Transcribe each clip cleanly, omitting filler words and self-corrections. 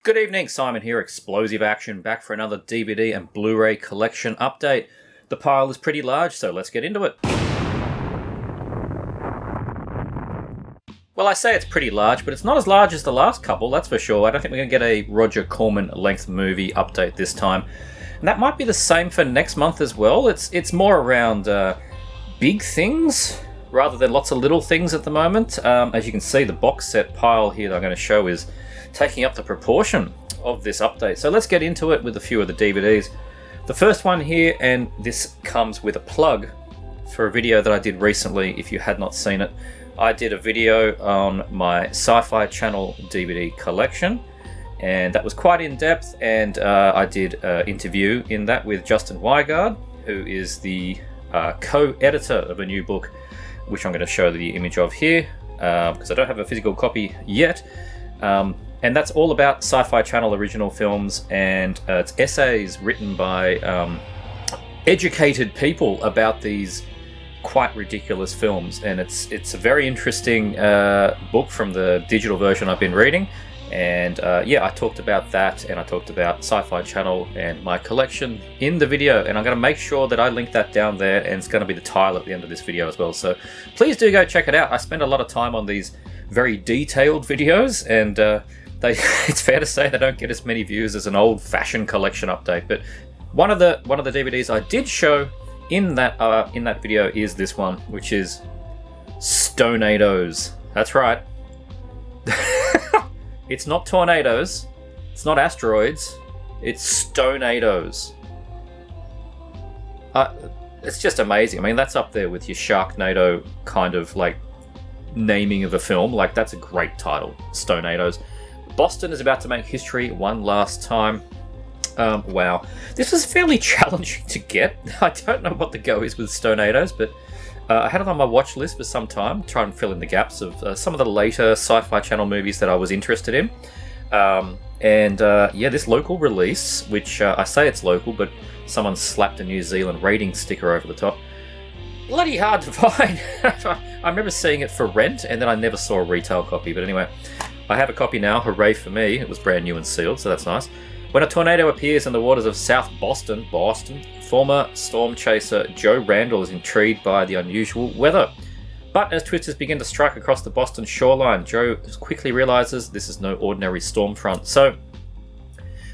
Good evening, Simon here, Explosive Action, back for another DVD and Blu-ray collection update. The pile is pretty large, so let's get into it. Well, I say it's pretty large, but it's not as large as the last couple, that's for sure. I don't think we're going to get a Roger Corman-length movie update this time. And that might be the same for next month as well. It's more around big things rather than lots of little things at the moment. As you can see, the box set pile here that I'm going to show is taking up the proportion of this update. So let's get into it with a few of the DVDs. The first one here, and this comes with a plug for a video that I did recently. If you had not seen it, I did a video on my Sci-Fi channel DVD collection, and that was quite in-depth, and I did an interview in that with Justin Wigard, who is the co-editor of a new book, which I'm going to show the image of here, because I don't have a physical copy yet. And that's all about Sci-Fi Channel original films, and it's essays written by educated people about these quite ridiculous films. And it's a very interesting book from the digital version I've been reading. And yeah, I talked about that, and I talked about Sci-Fi Channel and my collection in the video. And I'm going to make sure that I link that down there, and it's going to be the tile at the end of this video as well. So please do go check it out. I spend a lot of time on these very detailed videos, and it's fair to say they don't get as many views as an old-fashioned collection update. But one of the DVDs I did show in that video is this one, which is Stonados. That's right. It's not tornadoes. It's not asteroids. It's Stonados. It's just amazing. I mean, that's up there with your Sharknado kind of like naming of a film. Like, that's a great title, Stonados. Boston is about to make history one last time. Wow. This was fairly challenging to get. I don't know what the go is with Stonados, but I had it on my watch list for some time, try and fill in the gaps of some of the later Sci-Fi Channel movies that I was interested in. Yeah, this local release, which I say it's local, but someone slapped a New Zealand rating sticker over the top. Bloody hard to find. I remember seeing it for rent, and then I never saw a retail copy. But anyway, I have a copy now. Hooray for me. It was brand new and sealed, so that's nice. When a tornado appears in the waters of South Boston, former storm chaser Joe Randall is intrigued by the unusual weather. But as twisters begin to strike across the Boston shoreline, Joe quickly realizes this is no ordinary storm front. So,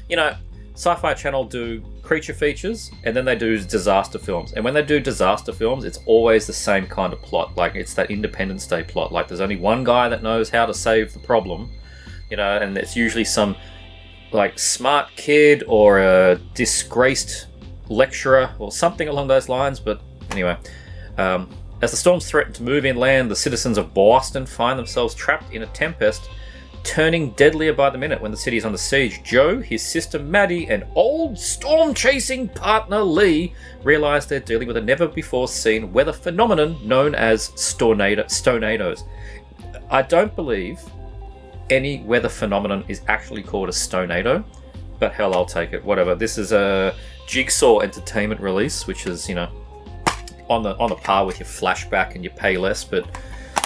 you know, Sci-Fi Channel do creature features, and then they do disaster films. And when they do disaster films, it's always the same kind of plot. Like, it's that Independence Day plot. Like, there's only one guy that knows how to save the problem, you know, and it's usually some, like, smart kid or a disgraced lecturer or something along those lines. But anyway, as the storms threaten to move inland, the citizens of Boston find themselves trapped in a tempest, turning deadlier by the minute when the city is under siege. Joe, his sister Maddie, and old storm-chasing partner Lee realize they're dealing with a never-before-seen weather phenomenon known as Stonados. I don't believe any weather phenomenon is actually called a Stonado, but hell, I'll take it. Whatever. This is a Jigsaw Entertainment release, which is, you know, on the par with your Flashback and your Payless, but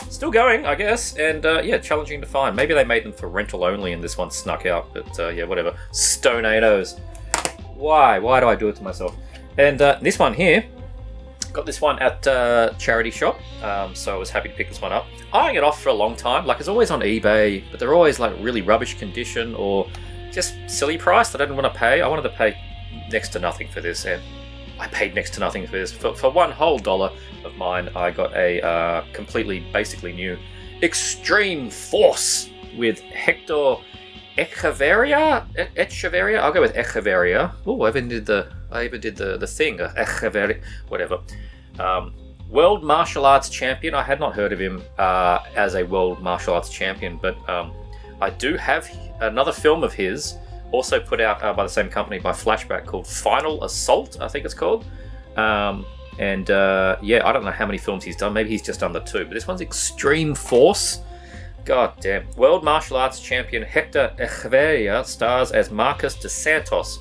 still going, I guess, and yeah, challenging to find. Maybe they made them for rental only and this one snuck out, but yeah, whatever. Stonados. Why do I do it to myself? And this one here, got this one at charity shop, so I was happy to pick this one up. Eyeing it off for a long time. Like, it's always on eBay, but they're always like really rubbish condition or just silly price that I didn't want to pay. I wanted to pay next to nothing for this, and I paid next to nothing for this. For $1 whole of mine, I got a completely, basically new Extreme Force with Hector Echeverria. I'll go with Echeverria. Oh, I even did the thing, Echeverria, whatever. World Martial Arts Champion. I had not heard of him as a World Martial Arts Champion, but I do have another film of his, also put out by the same company, by Flashback, called Final Assault, I think it's called. Yeah, I don't know how many films he's done. Maybe he's just done the 2. But this one's Extreme Force. God damn. World Martial Arts Champion Hector Echeverria stars as Marcus de Santos,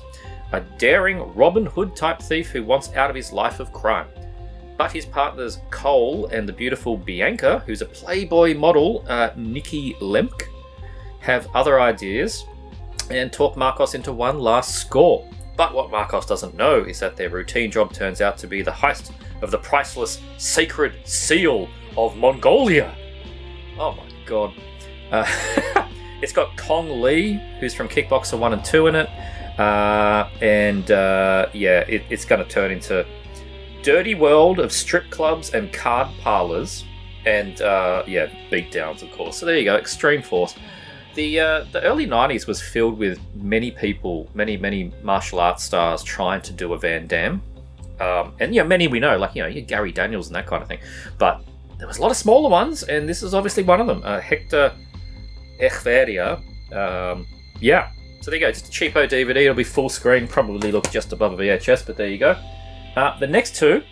a daring Robin Hood type thief who wants out of his life of crime. But his partners Cole and the beautiful Bianca, who's a Playboy model, Nikki Lemke, have other ideas and talk Marcos into one last score. But what Marcos doesn't know is that their routine job turns out to be the heist of the priceless sacred seal of Mongolia. Oh my god. It's got Kong Lee, who's from Kickboxer 1 and 2 in it. It's going to turn into dirty world of strip clubs and card parlors. And, beatdowns, of course. So there you go, Extreme Force. The early 90s was filled with many people, many martial arts stars trying to do a Van Damme. Many we know, like, Gary Daniels and that kind of thing. But there was a lot of smaller ones, and this is obviously one of them. Hector Echveria. So there you go, just a cheapo DVD. It'll be full screen, probably look just above a VHS, but there you go. The next two,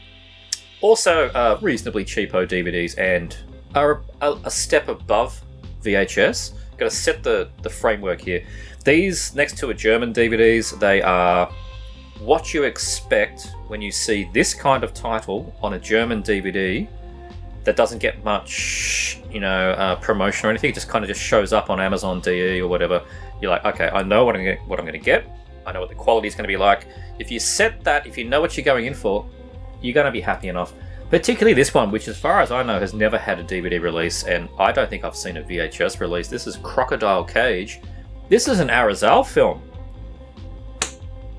also reasonably cheapo DVDs, and are a step above VHS. Got to set the framework here. These next two are German DVDs. They are what you expect when you see this kind of title on a German DVD that doesn't get much, promotion or anything. It just kind of just shows up on Amazon DE or whatever. You're like, okay, I know what I'm going to get. I know what the quality is going to be like. If you set that, if you know what you're going in for, you're going to be happy enough. Particularly this one, which as far as I know has never had a DVD release, and I don't think I've seen a VHS release. This is Crocodile Cage. This is an Arizal film.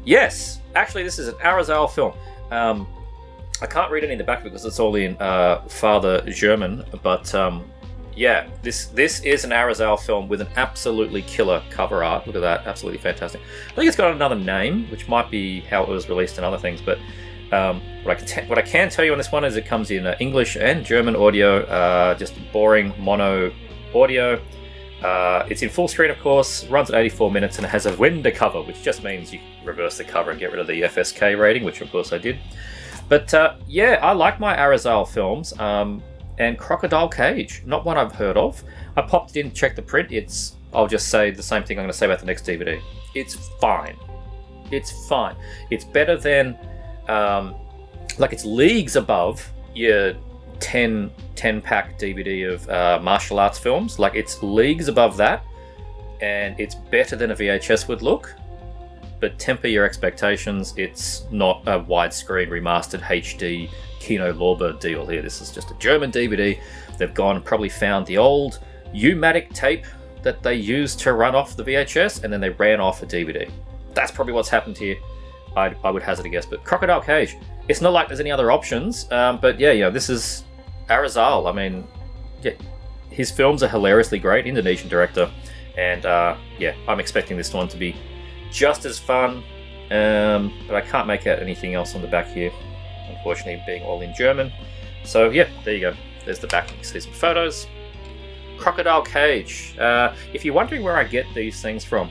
Yes, actually this is an Arizal film. I can't read any in the back because it's all in Father German, but this is an Arizal film with an absolutely killer cover art. Look at that, absolutely fantastic. I think it's got another name, which might be how it was released in other things, but what I can tell you on this one is it comes in English and German audio, just boring mono audio. It's in full screen, of course, runs at 84 minutes, and it has a Wende cover, which just means you reverse the cover and get rid of the FSK rating, which of course I did. But I like my Arizal films, and Crocodile Cage, not one I've heard of. I popped it in to check the print. I'll just say the same thing I'm going to say about the next DVD. It's fine. It's fine. It's better than... it's leagues above your 10-pack DVD of martial arts films. Like, it's leagues above that, and it's better than a VHS would look. But temper your expectations. It's not a widescreen remastered HD Kino Lorber deal here. This is just a German DVD. They've gone and probably found the old U-matic tape that they used to run off the VHS, and then they ran off a DVD. That's probably what's happened here. I would hazard a guess. But Crocodile Cage, it's not like there's any other options. This is Arizal. I mean, his films are hilariously great. Indonesian director. And I'm expecting this one to be just as fun. But I can't make out anything else on the back here, unfortunately, being all in German. So there you go. There's the back. You can see some photos. Crocodile Cage. If you're wondering where I get these things from,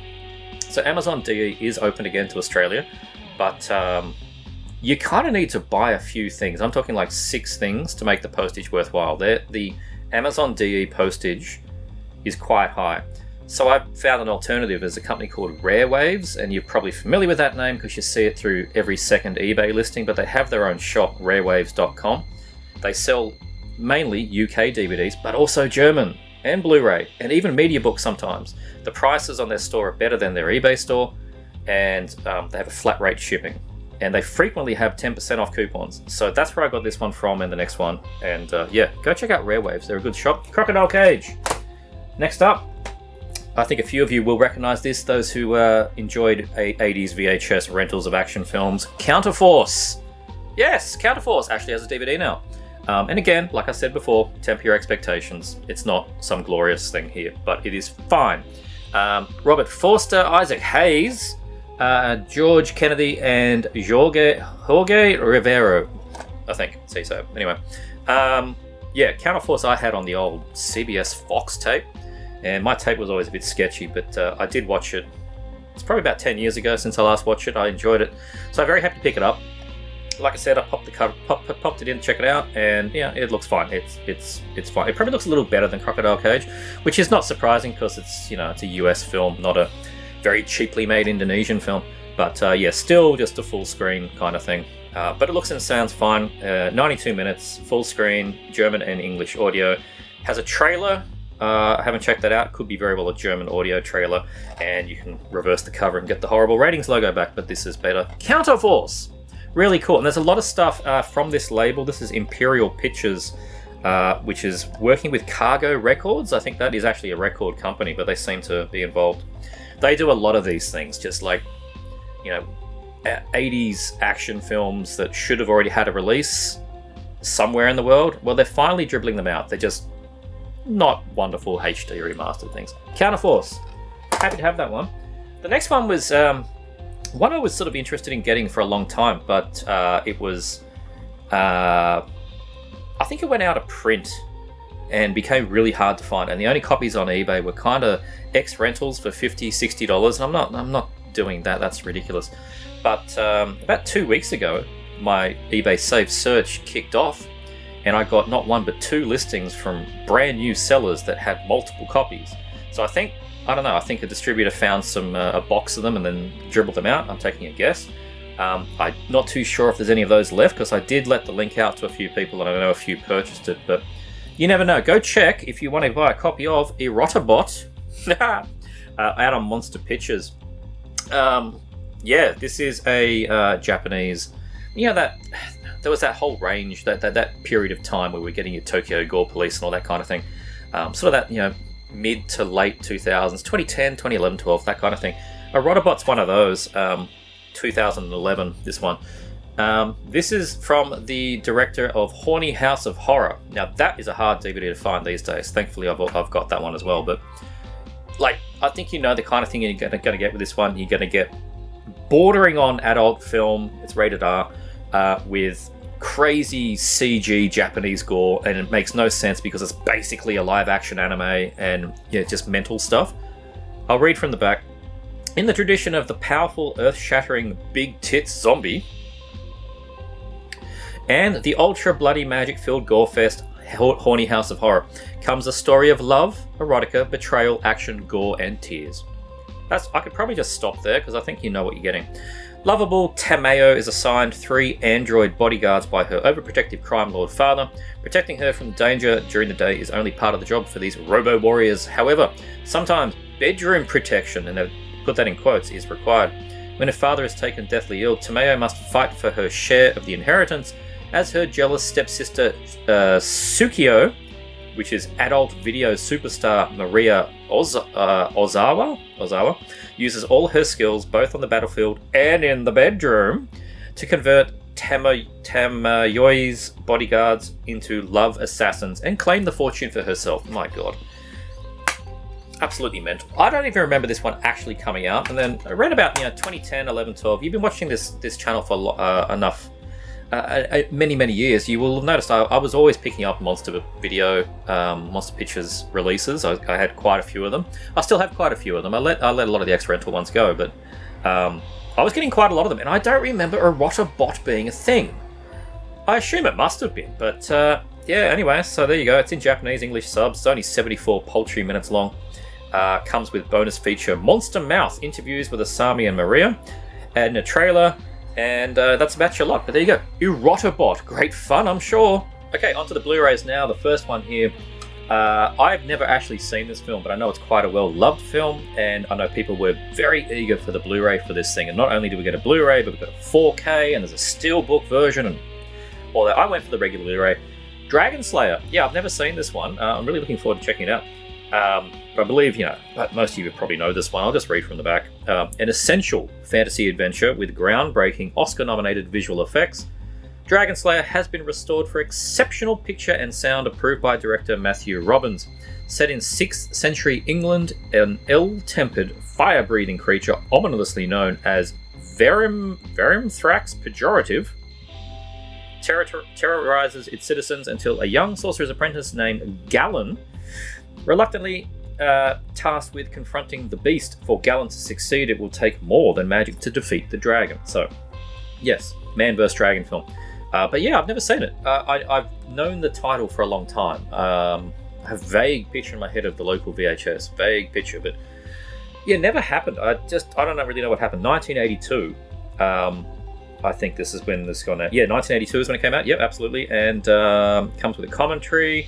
so Amazon DE is open again to Australia. But you kind of need to buy a few things. I'm talking like 6 things to make the postage worthwhile. The Amazon DE postage is quite high. So I've found an alternative. There's a company called Rare Waves, and you're probably familiar with that name because you see it through every second eBay listing, but they have their own shop, rarewaves.com. They sell mainly UK DVDs, but also German and Blu-ray, and even media books sometimes. The prices on their store are better than their eBay store, and they have a flat rate shipping, and they frequently have 10% off coupons. So that's where I got this one from, and the next one. And go check out Rare Waves. They're a good shop. Crocodile Cage. Next up, I think a few of you will recognize this, those who enjoyed 80s VHS rentals of action films. Counterforce. Yes, Counterforce actually has a DVD now. And again, like I said before, temper your expectations. It's not some glorious thing here, but it is fine. Robert Forster, Isaac Hayes, George Kennedy, and Jorge Rivero, I think. See so. Anyway, Counterforce I had on the old CBS Fox tape, and my tape was always a bit sketchy, but I did watch it. It's probably about 10 years ago since I last watched it. I enjoyed it, so I'm very happy to pick it up. Like I said, I popped it in to check it out, and it looks fine. It's fine. It probably looks a little better than Crocodile Cage, which is not surprising because it's a US film, not a very cheaply made Indonesian film. But still just a full screen kind of thing. But it looks and sounds fine. 92 minutes, full screen, German and English audio. Has a trailer I haven't checked that out. Could be very well a German audio trailer, and you can reverse the cover and get the horrible ratings logo back, but this is better. Counterforce! Really cool. And there's a lot of stuff from this label. This is Imperial Pictures, which is working with Cargo Records. I think that is actually a record company, but they seem to be involved. They do a lot of these things, just like, 80s action films that should have already had a release somewhere in the world. Well, they're finally dribbling them out. They're just not wonderful HD remastered things. Counterforce. Happy to have that one. The next one was one I was sort of interested in getting for a long time, but it was... I think it went out of print and became really hard to find. And the only copies on eBay were kind of ex-rentals for $50, $60. And I'm not doing that. That's ridiculous. But about 2 weeks ago, my eBay Save Search kicked off, and I got not one but two listings from brand new sellers that had multiple copies. So I think a distributor found a box of them and then dribbled them out. I'm taking a guess. I'm not too sure if there's any of those left, because I did let the link out to a few people, and I know a few purchased it, but you never know. Go check if you want to buy a copy of Erotobot out on Monster Pictures. This is a Japanese... there was that whole range, that period of time where we're getting your Tokyo Gore Police and all that kind of thing. Sort of that, mid to late 2000s, 2010, 2011, 12, that kind of thing. Erotobot's one of those. 2011, this one. This is from the director of Horny House of Horror. Now, that is a hard DVD to find these days. Thankfully, I've got that one as well. But, I think the kind of thing you're going to get with this one. You're going to get bordering on adult film. It's rated R. With crazy CG Japanese gore, and it makes no sense because it's basically a live-action anime and just mental stuff. I'll read from the back. In the tradition of the powerful, earth-shattering, big-tits zombie and the ultra-bloody, magic-filled gore-fest Horny House of Horror comes a story of love, erotica, betrayal, action, gore, and tears. I could probably just stop there because I think you know what you're getting. Lovable Tameo is assigned 3 android bodyguards by her overprotective crime lord father. Protecting her from danger during the day is only part of the job for these robo-warriors. However, sometimes bedroom protection, and they put that in quotes, is required. When her father is taken deathly ill, Tameo must fight for her share of the inheritance as her jealous stepsister Tsukio, which is adult video superstar Maria Ozawa, uses all her skills, both on the battlefield and in the bedroom, to convert Tamayoi's bodyguards into love assassins and claim the fortune for herself. My god. Absolutely mental. I don't even remember this one actually coming out, and then around about 2010, 11, 12, you've been watching this channel for enough... many years, you will have noticed I was always picking up Monster Pictures releases. I had quite a few of them. I still have quite a few of them. I let a lot of the ex-rental ones go, but I was getting quite a lot of them, and I don't remember Erotobot being a thing. I assume it must have been, but anyway, so there you go. It's in Japanese, English subs. It's only 74 paltry minutes long. Comes with bonus feature Monster Mouth interviews with Asami and Maria, and a trailer. And that's about your lot, but there you go. Erotobot. Great fun, I'm sure. Okay, onto the Blu-rays now. The first one here. I've never actually seen this film, but I know it's quite a well-loved film, and I know people were very eager for the Blu-ray for this thing. And not only do we get a Blu-ray, but we've got a 4K, and there's a steelbook version, and all that. I went for the regular Blu-ray. Dragon Slayer. Yeah, I've never seen this one. I'm really looking forward to checking it out. But I believe, most of you probably know this one. I'll just read from the back. An essential fantasy adventure with groundbreaking Oscar-nominated visual effects. Dragon Slayer has been restored for exceptional picture and sound, approved by director Matthew Robbins. Set in 6th century England, an ill-tempered, fire-breathing creature ominously known as Verimthrax Pejorative terrorizes its citizens until a young sorcerer's apprentice named Gallon, reluctantly tasked with confronting the beast. For Gallon to succeed, it will take more than magic to defeat the dragon. So, yes, man vs. dragon film. But yeah, I've never seen it. I've known the title for a long time. I have a vague picture in my head of the local VHS. Vague picture, but yeah, never happened. I don't really know what happened. 1982. I think this is when this gone out. Yeah, 1982 is when it came out. Yep, absolutely. And comes with a commentary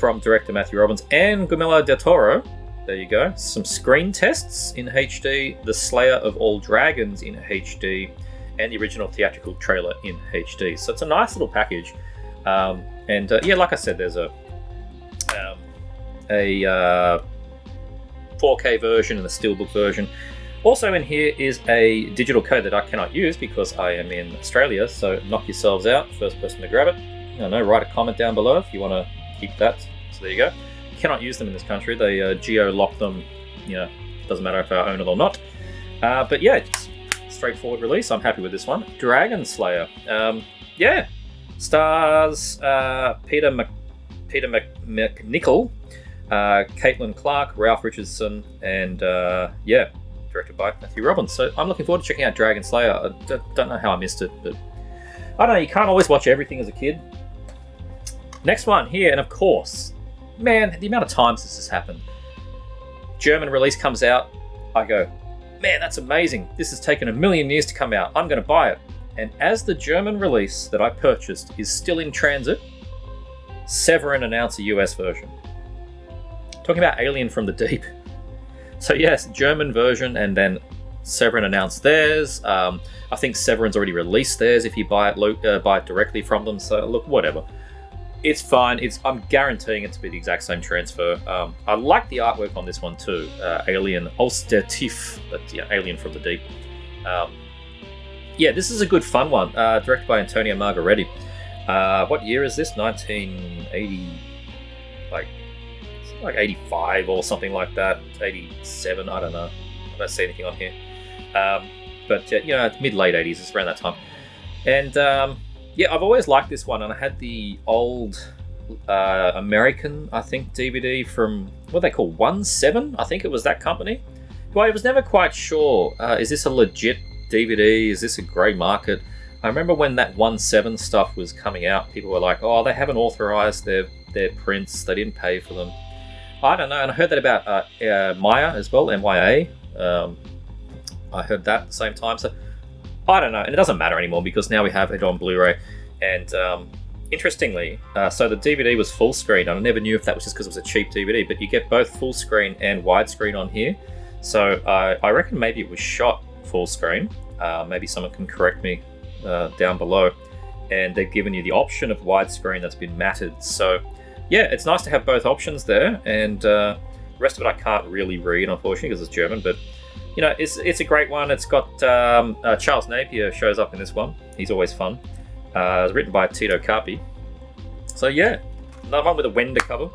from director Matthew Robbins and Guillermo del Toro. There you go. Some screen tests in HD, The Slayer of All Dragons in HD, and the original theatrical trailer in HD. So it's a nice little package. Yeah, like I said, there's a 4K version and a steelbook version. Also in here is a digital code that I cannot use because I am in Australia, so knock yourselves out, first person to grab it. I don't know, write a comment down below if you want to keep that. So there you go. Cannot use them in this country. They geo-lock them, doesn't matter if I own it or not. But yeah, it's straightforward release. I'm happy with this one. Dragon Slayer. Stars Peter McNichol, Caitlin Clark, Ralph Richardson, and directed by Matthew Robbins. So I'm looking forward to checking out Dragon Slayer. I don't know how I missed it, but I don't know, you can't always watch everything as a kid. Next one here, and of course, man, the amount of times this has happened. German release comes out, I go, man, that's amazing. This has taken 1 million years to come out. I'm going to buy it. And as the German release that I purchased is still in transit, Severin announced a US version. Talking about Alien from the Deep. So yes, German version, and then Severin announced theirs. I think Severin's already released theirs if you buy it directly from them. So look, whatever. It's fine. I'm guaranteeing it to be the exact same transfer. I like the artwork on this one too. Alien aus der Tiefe, but yeah, Alien from the Deep. This is a good fun one. Directed by Antonio Margheriti. What year is this? 1980, like 85 or something like that. 87, I don't know. I don't see anything on here. It's mid-late 80s. It's around that time. And I've always liked this one. And I had the old American, I think, DVD from, what they call 1/7? I think it was that company. Well, I was never quite sure. Is this a legit DVD? Is this a grey market? I remember when that 1/7 stuff was coming out, people were like, oh, they haven't authorised their prints. They didn't pay for them. I don't know. And I heard that about Maya as well, MYA. I heard that at the same time. So I don't know. And it doesn't matter anymore because now we have it on Blu-ray. And interestingly, so the DVD was full screen. And I never knew if that was just because it was a cheap DVD. But you get both full screen and widescreen on here. So I reckon maybe it was shot full screen. Maybe someone can correct me down below. And they've given you the option of widescreen that's been matted. So yeah, it's nice to have both options there. And the rest of it I can't really read, unfortunately, because it's German. But it's a great one. It's got Charles Napier shows up in this one. He's always fun. It's written by Tito Carpi. So yeah, another one with a Wender cover.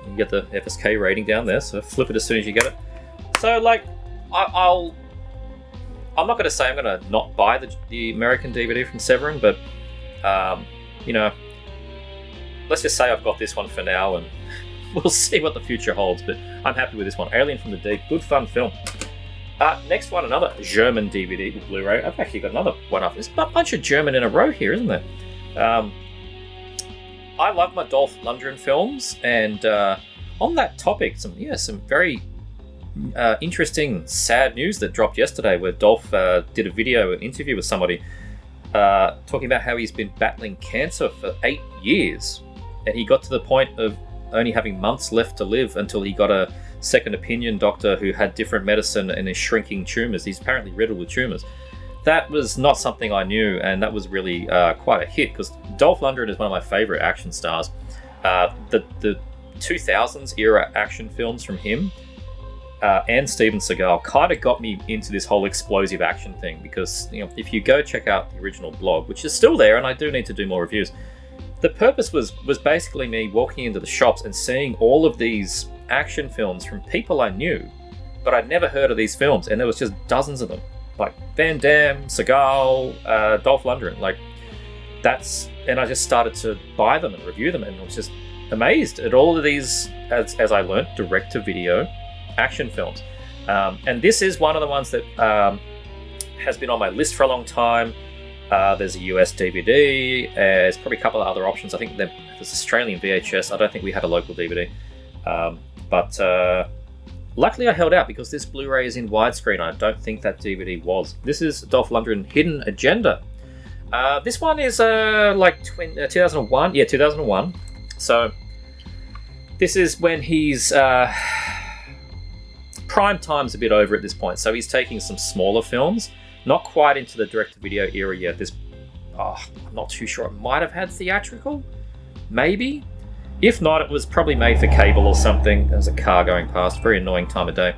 You get the FSK rating down there, so flip it as soon as you get it. So like, I'm not going to say I'm going to not buy the American DVD from Severin, but let's just say I've got this one for now, and we'll see what the future holds. But I'm happy with this one. Alien from the Deep, good fun film. Next one, another German DVD with Blu-ray. I've actually got another one up. There's a bunch of German in a row here, isn't there? I love my Dolph Lundgren films, and on that topic, some very interesting, sad news that dropped yesterday, where Dolph did an interview with somebody talking about how he's been battling cancer for 8 years, and he got to the point of only having months left to live until he got a second opinion doctor who had different medicine and is shrinking tumours. He's apparently riddled with tumours. That was not something I knew, and that was really quite a hit, because Dolph Lundgren is one of my favourite action stars. The 2000s era action films from him and Steven Seagal kind of got me into this whole explosive action thing, because if you go check out the original blog, which is still there, and I do need to do more reviews, the purpose was basically me walking into the shops and seeing all of these action films from people I knew, but I'd never heard of these films, and there was just dozens of them, like Van Damme, Seagal, Dolph Lundgren, and I just started to buy them and review them, and I was just amazed at all of these, as I learnt, direct-to-video action films. And this is one of the ones that has been on my list for a long time. There's a US DVD. There's probably a couple of other options. I think there's Australian VHS. I don't think we had a local DVD. But luckily I held out, because this Blu-ray is in widescreen. I don't think that DVD was. This is Dolph Lundgren Hidden Agenda. This one is 2001. Yeah, 2001. So This is when he's prime time's a bit over at this point, so he's taking some smaller films, not quite into the direct-to-video era yet. I'm not too sure. It might have had theatrical, maybe. If not, it was probably made for cable or something. There's a car going past, very annoying time of day.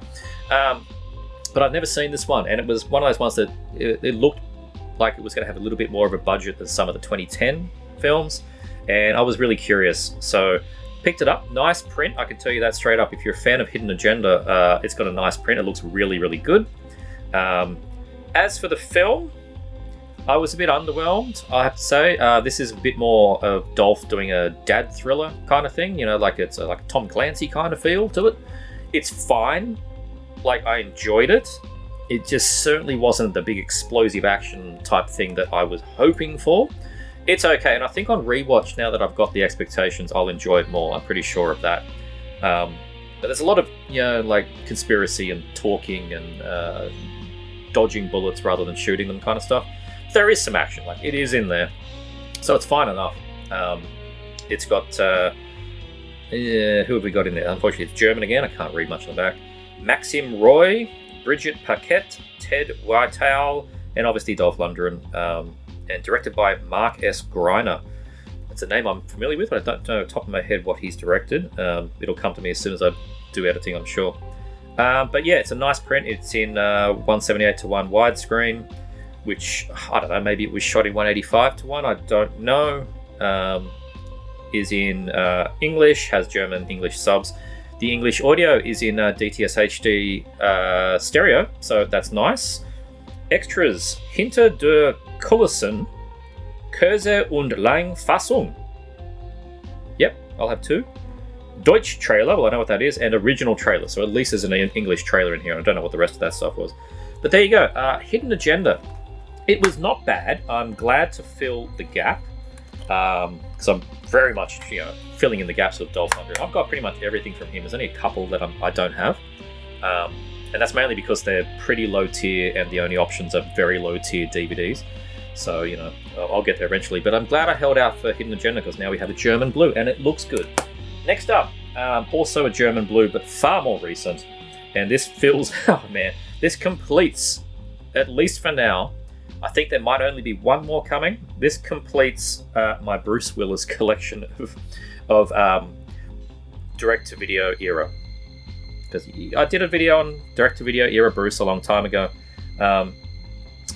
But I've never seen this one, and it was one of those ones that it looked like it was going to have a little bit more of a budget than some of the 2010 films, and I was really curious, so picked it up. Nice print, I can tell you that straight up. If you're a fan of Hidden Agenda, it's got a nice print. It looks really, really good. As for the film, I was a bit underwhelmed, I have to say. This is a bit more of Dolph doing a dad thriller kind of thing, like it's like a Tom Clancy kind of feel to it. It's fine. Like, I enjoyed it. It just certainly wasn't the big explosive action type thing that I was hoping for. It's okay, and I think on rewatch, now that I've got the expectations, I'll enjoy it more. I'm pretty sure of that. But there's a lot of, like conspiracy and talking and dodging bullets rather than shooting them kind of stuff. There is some action, like it is in there, so it's fine enough. It's got who have we got in there? Unfortunately, it's German again. I can't read much on the back. Maxim Roy, Brigitte Paquette, Ted Whitehow, and obviously Dolph Lundgren, and directed by Mark S. Greiner. It's a name I'm familiar with, but I don't know off the top of my head what he's directed. It'll come to me as soon as I do editing, I'm sure. But yeah, it's a nice print. It's in 178:1 widescreen, which, I don't know, maybe it was shot in 185:1, I don't know. Is in English, has German-English subs. The English audio is in DTS HD stereo, so that's nice. Extras: Hinter der Kulissen, Kurze und Lang Fassung. Yep, I'll have two. Deutsch trailer, well, I know what that is, and original trailer, so at least there's an English trailer in here. I don't know what the rest of that stuff was. But there you go, Hidden Agenda. It was not bad. I'm glad to fill the gap, because I'm very much, filling in the gaps with Dolph Lundgren. I've got pretty much everything from him. There's only a couple that I don't have, and that's mainly because they're pretty low tier, and the only options are very low tier DVDs. So, I'll get there eventually. But I'm glad I held out for Hidden Agenda, because now we have a German blue, and it looks good. Next up, also a German blue, but far more recent. And this fills, this completes, at least for now, I think there might only be one more coming. This completes my Bruce Willis collection of direct-to-video era. Because I did a video on direct-to-video era Bruce a long time ago.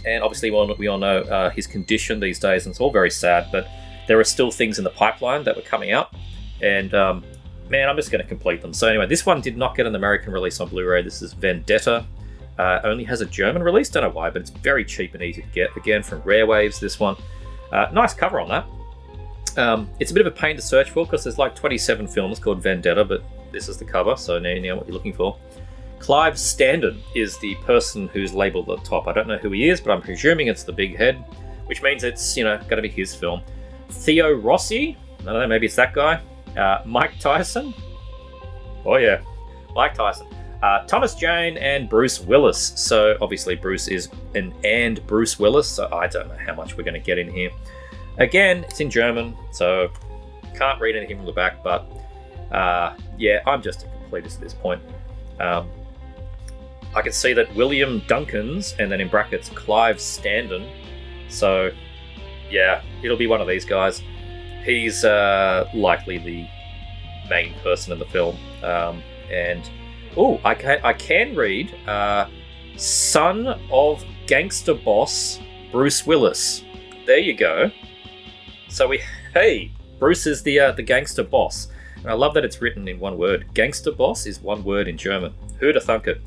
And obviously we all know his condition these days, and it's all very sad, but there are still things in the pipeline that were coming out. And I'm just going to complete them. So anyway, this one did not get an American release on Blu-ray. This is Vendetta. Only has a German release, don't know why, but it's very cheap and easy to get. Again, from Rare Waves, this one. Nice cover on that. It's a bit of a pain to search for, because there's like 27 films called Vendetta, but this is the cover, so now you know what you're looking for. Clive Standen is the person who's labelled at the top. I don't know who he is, but I'm presuming it's the big head, which means it's, going to be his film. Theo Rossi, I don't know, maybe it's that guy. Mike Tyson. Oh yeah, Mike Tyson. Thomas Jane and Bruce Willis. So obviously Bruce is and Bruce Willis, so I don't know how much we're going to get in here. Again, it's in German, so can't read anything from the back, but yeah, I'm just a completist at this point. I can see that William Duncans, and then in brackets Clive Standen, so yeah, it'll be one of these guys. He's likely the main person in the film, and I can read son of gangster boss Bruce Willis. There you go. So Bruce is the gangster boss, and I love that it's written in one word. Gangster boss is one word in German. Who'd have thunk it?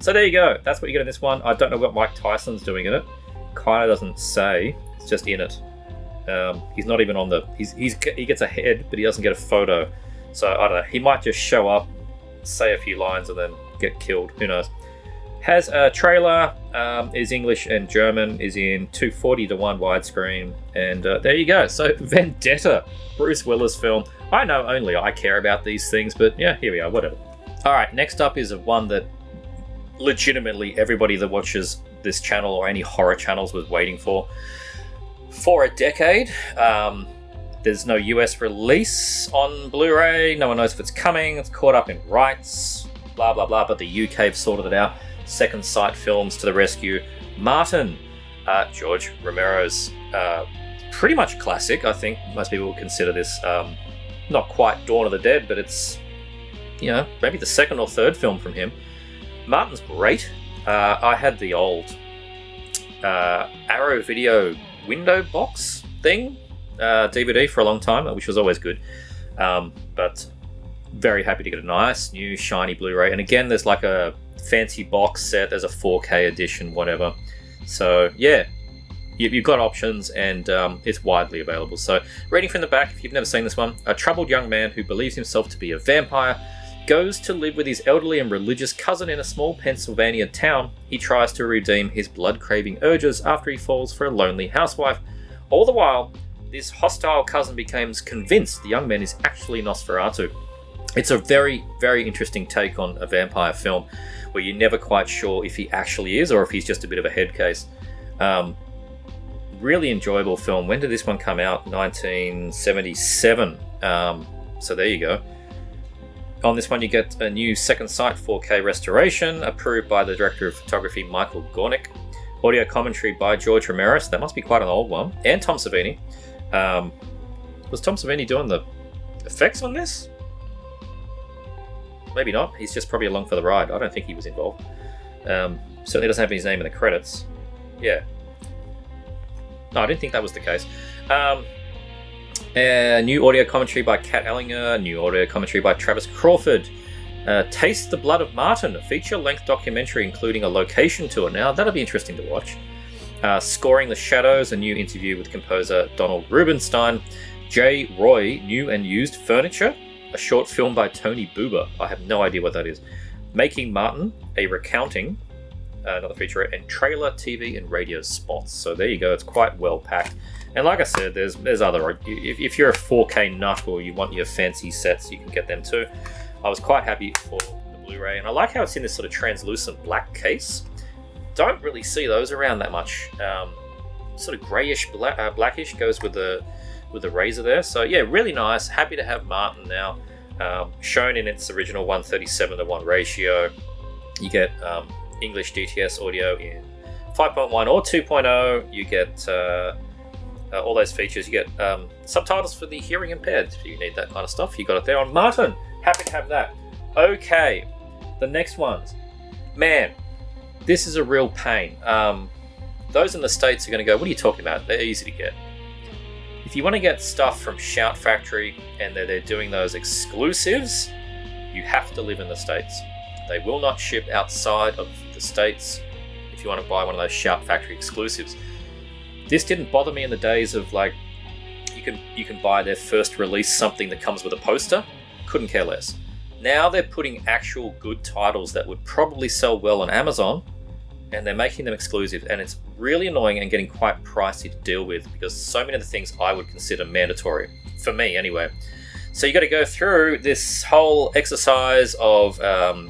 So there you go. That's what you get in this one. I don't know what Mike Tyson's doing in it. Kind of doesn't say. It's just in it. He's not even on the. He gets a head, but he doesn't get a photo. So I don't know. He might just show up, say a few lines, and then get killed. Who knows? Has a trailer. Is English and German. Is in 240:1 widescreen. And there you go. So Vendetta, Bruce Willis film. I know only I care about these things, but yeah, here we are. Whatever. All right. Next up is one that legitimately everybody that watches this channel or any horror channels was waiting for a decade. There's no US release on Blu-ray. No one knows if it's coming. It's caught up in rights. Blah, blah, blah. But the UK have sorted it out. Second Sight Films to the rescue. Martin, George Romero's pretty much classic. I think most people would consider this not quite Dawn of the Dead, but it's, maybe the second or third film from him. Martin's great. I had the old Arrow Video window box thing, DVD for a long time, which was always good. But very happy to get a nice, new, shiny Blu-ray. And again, there's like a fancy box set. There's a 4K edition, whatever. So, yeah, you've got options, and it's widely available. So, reading from the back, if you've never seen this one, a troubled young man who believes himself to be a vampire goes to live with his elderly and religious cousin in a small Pennsylvania town. He tries to redeem his blood-craving urges after he falls for a lonely housewife. All the while, this hostile cousin becomes convinced the young man is actually Nosferatu. It's a very, very interesting take on a vampire film where you're never quite sure if he actually is or if he's just a bit of a head case. Really enjoyable film. When did this one come out? 1977. So there you go. On this one, you get a new Second Sight 4K restoration approved by the director of photography, Michael Gornick. Audio commentary by George Romero. So that must be quite an old one. And Tom Savini. Was Tom Savini doing the effects on this? Maybe not. He's just probably along for the ride. I don't think he was involved. Certainly doesn't have his name in the credits. Yeah. No, I didn't think that was the case. New audio commentary by Kat Ellinger. New audio commentary by Travis Crawford. Taste the Blood of Martin, a feature-length documentary including a location tour. Now, that'll be interesting to watch. Scoring the Shadows, a new interview with composer Donald Rubinstein. J. Roy, New and Used Furniture, a short film by Tony Buber. I have no idea what that is. Making Martin, a recounting, another featurette, and trailer, TV, and radio spots. So there you go. It's quite well packed. And like I said, there's other. If you're a 4K nut or you want your fancy sets, you can get them too. I was quite happy for the Blu-ray, and I like how it's in this sort of translucent black case. Don't really see those around that much. Sort of greyish, blackish goes with the razor there. So yeah, really nice. Happy to have Martin now. Shown in its original 1:37:1 ratio. You get English DTS audio in 5.1 or 2.0. You get all those features. You get subtitles for the hearing impaired if you need that kind of stuff. You got it there on Martin. Happy to have that. Okay, the next ones. Man, this is a real pain. Those in the States are going to go, what are you talking about? They're easy to get. If you want to get stuff from Shout Factory and they're doing those exclusives, you have to live in the States. They will not ship outside of the States if you want to buy one of those Shout Factory exclusives. This didn't bother me in the days of like, you can buy their first release something that comes with a poster. Couldn't care less. Now they're putting actual good titles that would probably sell well on Amazon, and they're making them exclusive, and it's really annoying and getting quite pricey to deal with because so many of the things I would consider mandatory, for me anyway. So you got to go through this whole exercise of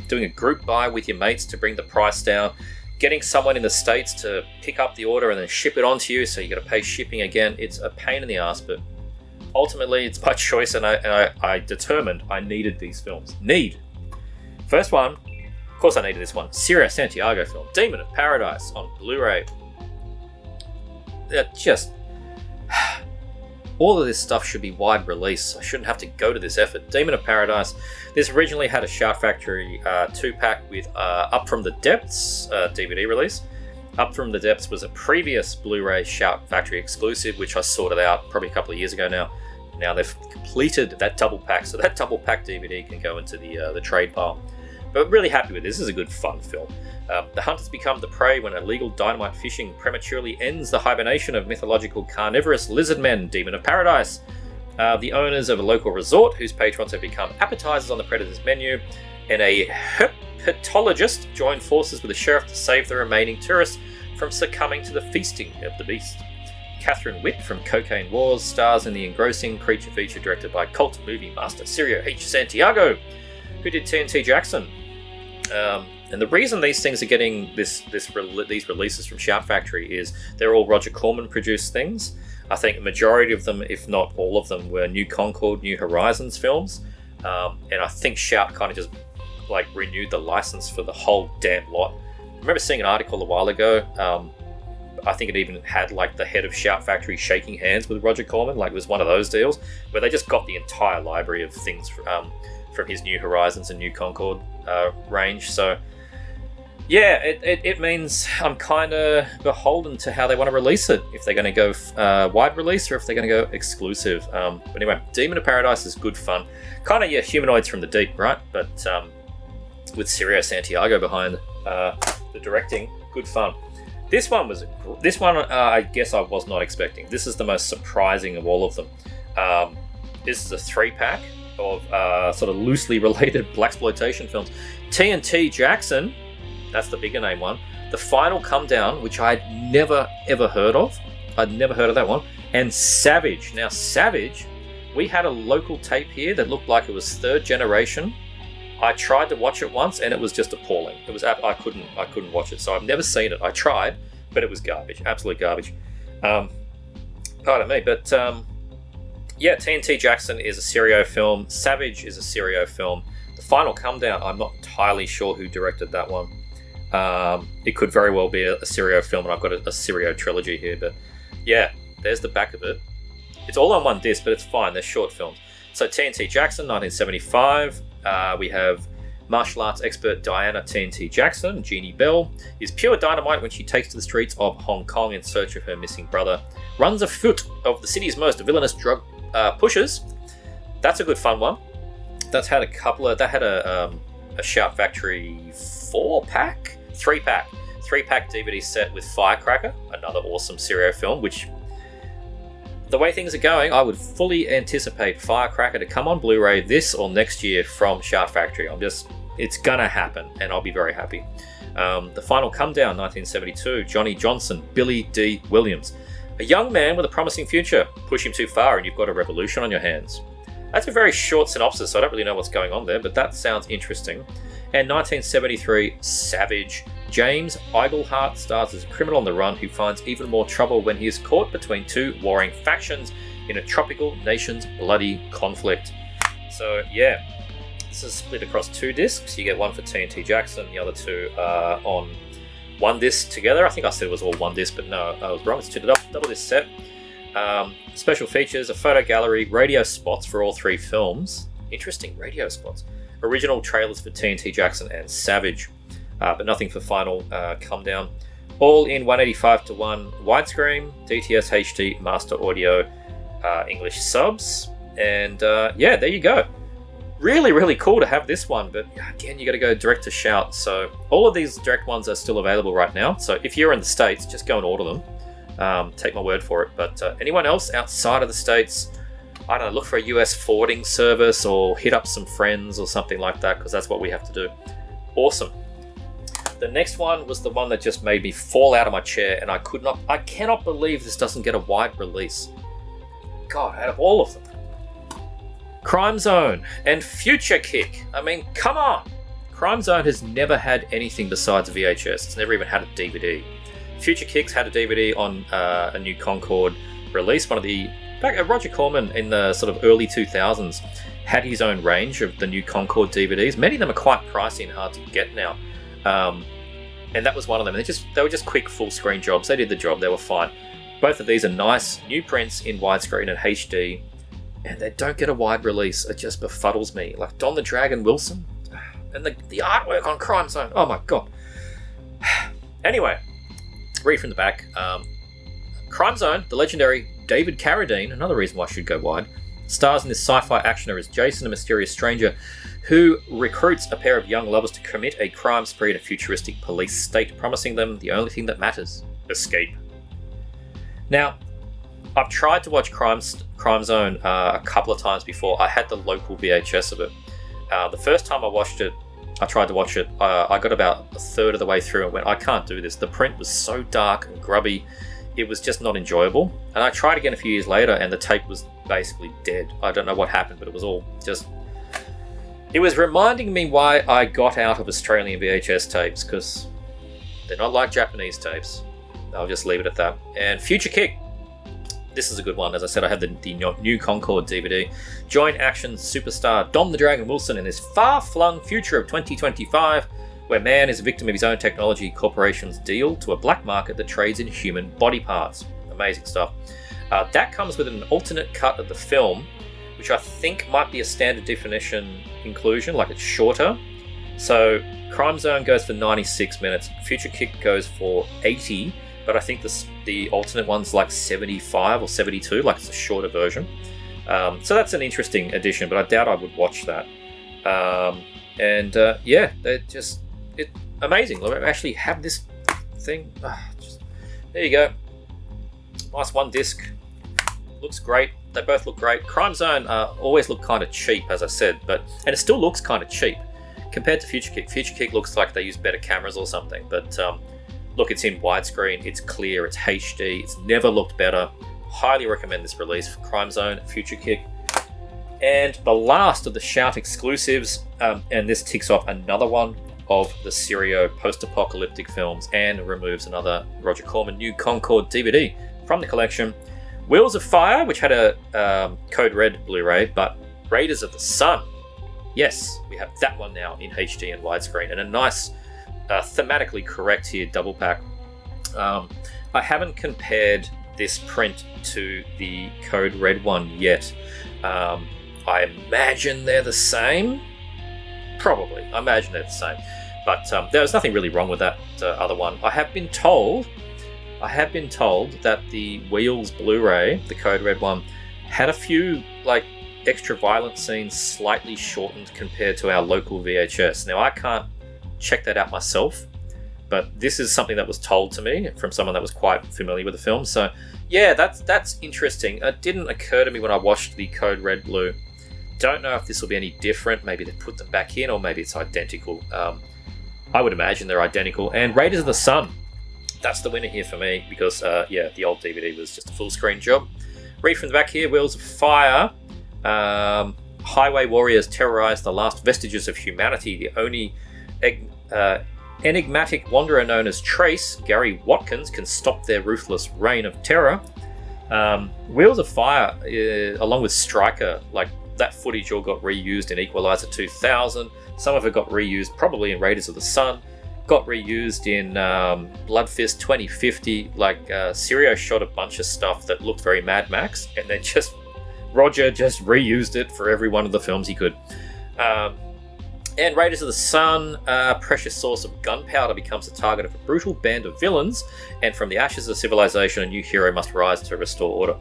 doing a group buy with your mates to bring the price down, getting someone in the States to pick up the order and then ship it onto you, so you got to pay shipping again. It's a pain in the ass, but ultimately it's my choice, and I determined I needed these films. First one, of course I needed this one, Sierra Santiago film, Demon of Paradise on Blu-ray. Just all of this stuff should be wide release. I shouldn't have to go to this effort. Demon of Paradise. This originally had a Shout Factory 2-pack with Up From the Depths DVD release. Up From the Depths was a previous Blu-ray Shout Factory exclusive, which I sorted out probably a couple of years ago now. Now they've completed that double pack, so that double pack DVD can go into the trade pile. But really happy with this. This is a good fun film. The hunters become the prey when illegal dynamite fishing prematurely ends the hibernation of mythological carnivorous lizard men, Demon of Paradise. The owners of a local resort, whose patrons have become appetizers on the predator's menu, and a herpetologist join forces with the sheriff to save the remaining tourists from succumbing to the feasting of the beast. Catherine Witt from Cocaine Wars stars in the engrossing creature feature directed by cult movie master Sierra H. Santiago, who did TNT Jackson. And the reason these things are getting these releases from Shout Factory is they're all Roger Corman produced things. I think a majority of them, if not all of them, were New Concord, New Horizons films. And I think Shout kind of just like renewed the license for the whole damn lot. I remember seeing an article a while ago. I think it even had like the head of Shout Factory shaking hands with Roger Corman. Like it was one of those deals where they just got the entire library of things from his New Horizons and New Concord range. So yeah, it means I'm kind of beholden to how they want to release it. If they're going to go wide release or if they're going to go exclusive. But anyway, Demon of Paradise is good fun. Kind of, yeah, Humanoids from the Deep, right? But with Cirio Santiago behind the directing, good fun. This one I guess I was not expecting. This is the most surprising of all of them. This is a 3-pack of sort of loosely related blaxploitation films. TNT Jackson, that's the bigger name one. The Final Come Down, which I'd never ever heard of. I'd never heard of that one. And Savage. Now Savage, we had a local tape here that looked like it was 3rd generation. I tried to watch it once and it was just appalling. It was I couldn't watch it, so I've never seen it. I tried, but it was garbage, absolute garbage. Pardon me, but yeah, TNT Jackson is a Cirio film. Savage is a Cirio film. The Final Come Down, I'm not entirely sure who directed that one. It could very well be a Cirio film, and I've got a Cirio trilogy here. But yeah, there's the back of it. It's all on one disc, but it's fine. They're short films. So TNT Jackson, 1975. We have martial arts expert Diana TNT Jackson. Jeannie Bell is pure dynamite when she takes to the streets of Hong Kong in search of her missing brother. Runs afoot of the city's most villainous drug pushers. That's a good fun one. That's had a couple of... That had a Shout Factory 3-pack DVD set with Firecracker, another awesome Cirio film, which... The way things are going, I would fully anticipate Firecracker to come on Blu-ray this or next year from Shout Factory. It's gonna happen, and I'll be very happy. The Final Come Down, 1972, Johnny Johnson, Billy D. Williams. A young man with a promising future. Push him too far and you've got a revolution on your hands. That's a very short synopsis, so I don't really know what's going on there, but that sounds interesting. And 1973, Savage. James Iglehart stars as a criminal on the run who finds even more trouble when he is caught between 2 warring factions in a tropical nation's bloody conflict. So yeah, this is split across 2 discs. You get one for TNT Jackson, the other 2 are on one disc together. I think I said it was all one disc, but no, I was wrong. It's 2 double disc set. Special features, a photo gallery, radio spots for all 3 films. Interesting, radio spots. Original trailers for TNT Jackson and Savage. But nothing for Final Come Down. All in 185:1 widescreen, DTS HD, Master Audio, English subs, and yeah, there you go. Really, really cool to have this one, but again, you got to go direct to Shout. So all of these direct ones are still available right now. So if you're in the States, just go and order them. Take my word for it. But anyone else outside of the States, I don't know, look for a US forwarding service or hit up some friends or something like that, because that's what we have to do. Awesome. The next one was the one that just made me fall out of my chair, and I cannot believe this doesn't get a wide release. God, out of all of them. Crime Zone and Future Kick. I mean, come on! Crime Zone has never had anything besides VHS. It's never even had a DVD. Future Kicks had a DVD on a New Concord release. Roger Corman in the sort of early 2000s had his own range of the New Concord DVDs. Many of them are quite pricey and hard to get now. And that was one of them. They were just quick full screen jobs. They did the job. They were fine. Both of these are nice new prints in widescreen and HD, and they don't get a wide release. It just befuddles me. Like Don the Dragon Wilson and the artwork on Crime Zone. Oh my god. Anyway, read from the back. Crime Zone, the legendary David Carradine, another reason why I should go wide, stars in this sci-fi actioner as Jason, a mysterious stranger who recruits a pair of young lovers to commit a crime spree in a futuristic police state, promising them the only thing that matters: escape. Now, I've tried to watch Crime Zone a couple of times before. I had the local VHS of it. The first time I tried to watch it, I got about a third of the way through and went, I can't do this. The print was so dark and grubby, it was just not enjoyable. And I tried again a few years later and the tape was basically dead. I don't know what happened, but it was all just... It was reminding me why I got out of Australian VHS tapes, because they're not like Japanese tapes. I'll just leave it at that. And Future Kick. This is a good one. As I said, I had the New Concord DVD. Join action superstar Dom the Dragon Wilson in this far-flung future of 2025, where man is a victim of his own technology corporation's deal to a black market that trades in human body parts. Amazing stuff. That comes with an alternate cut of the film, which I think might be a standard definition inclusion, like it's shorter. So Crime Zone goes for 96 minutes, Future Kick goes for 80, but I think the alternate one's like 75 or 72, like it's a shorter version. So that's an interesting addition, but I doubt I would watch that. Yeah, it's amazing. I actually have this thing. There you go. Nice one disc. Looks great. They both look great. Crime Zone always look kind of cheap, as I said, and it still looks kind of cheap compared to Future Kick. Future Kick looks like they use better cameras or something, but look, it's in widescreen, it's clear, it's HD, it's never looked better. Highly recommend this release for Crime Zone, Future Kick. And the last of the Shout exclusives, and this ticks off another one of the Sirio post-apocalyptic films and removes another Roger Corman New Concord DVD from the collection. Wheels of Fire, which had a Code Red Blu-ray, but Raiders of the Sun. Yes, we have that one now in HD and widescreen, and a nice, thematically correct here double pack. I haven't compared this print to the Code Red one yet. I imagine they're the same. Probably. I imagine they're the same. But there was nothing really wrong with that other one. I have been told that the Wheels Blu-ray, the Code Red one, had a few like extra violent scenes slightly shortened compared to our local VHS. Now I can't check that out myself, but this is something that was told to me from someone that was quite familiar with the film. So yeah, that's interesting. It didn't occur to me when I watched the Code Red Blue. Don't know if this will be any different. Maybe they put them back in, or maybe it's identical. I would imagine they're identical. And Raiders of the Sun, that's the winner here for me, because the old DVD was just a full screen job. Read from the back here. Wheels of Fire. Highway warriors terrorize the last vestiges of humanity. The only enigmatic wanderer known as Trace, Gary Watkins, can stop their ruthless reign of terror. Wheels of Fire, along with Striker, like that footage all got reused in Equalizer 2000. Some of it got reused probably in Raiders of the Sun. Got reused in Blood Fist 2050. Like Sirio shot a bunch of stuff that looked very Mad Max, and then Roger just reused it for every one of the films he could. And Raiders of the Sun, a precious source of gunpowder becomes the target of a brutal band of villains, and from the ashes of civilization, a new hero must rise to restore order.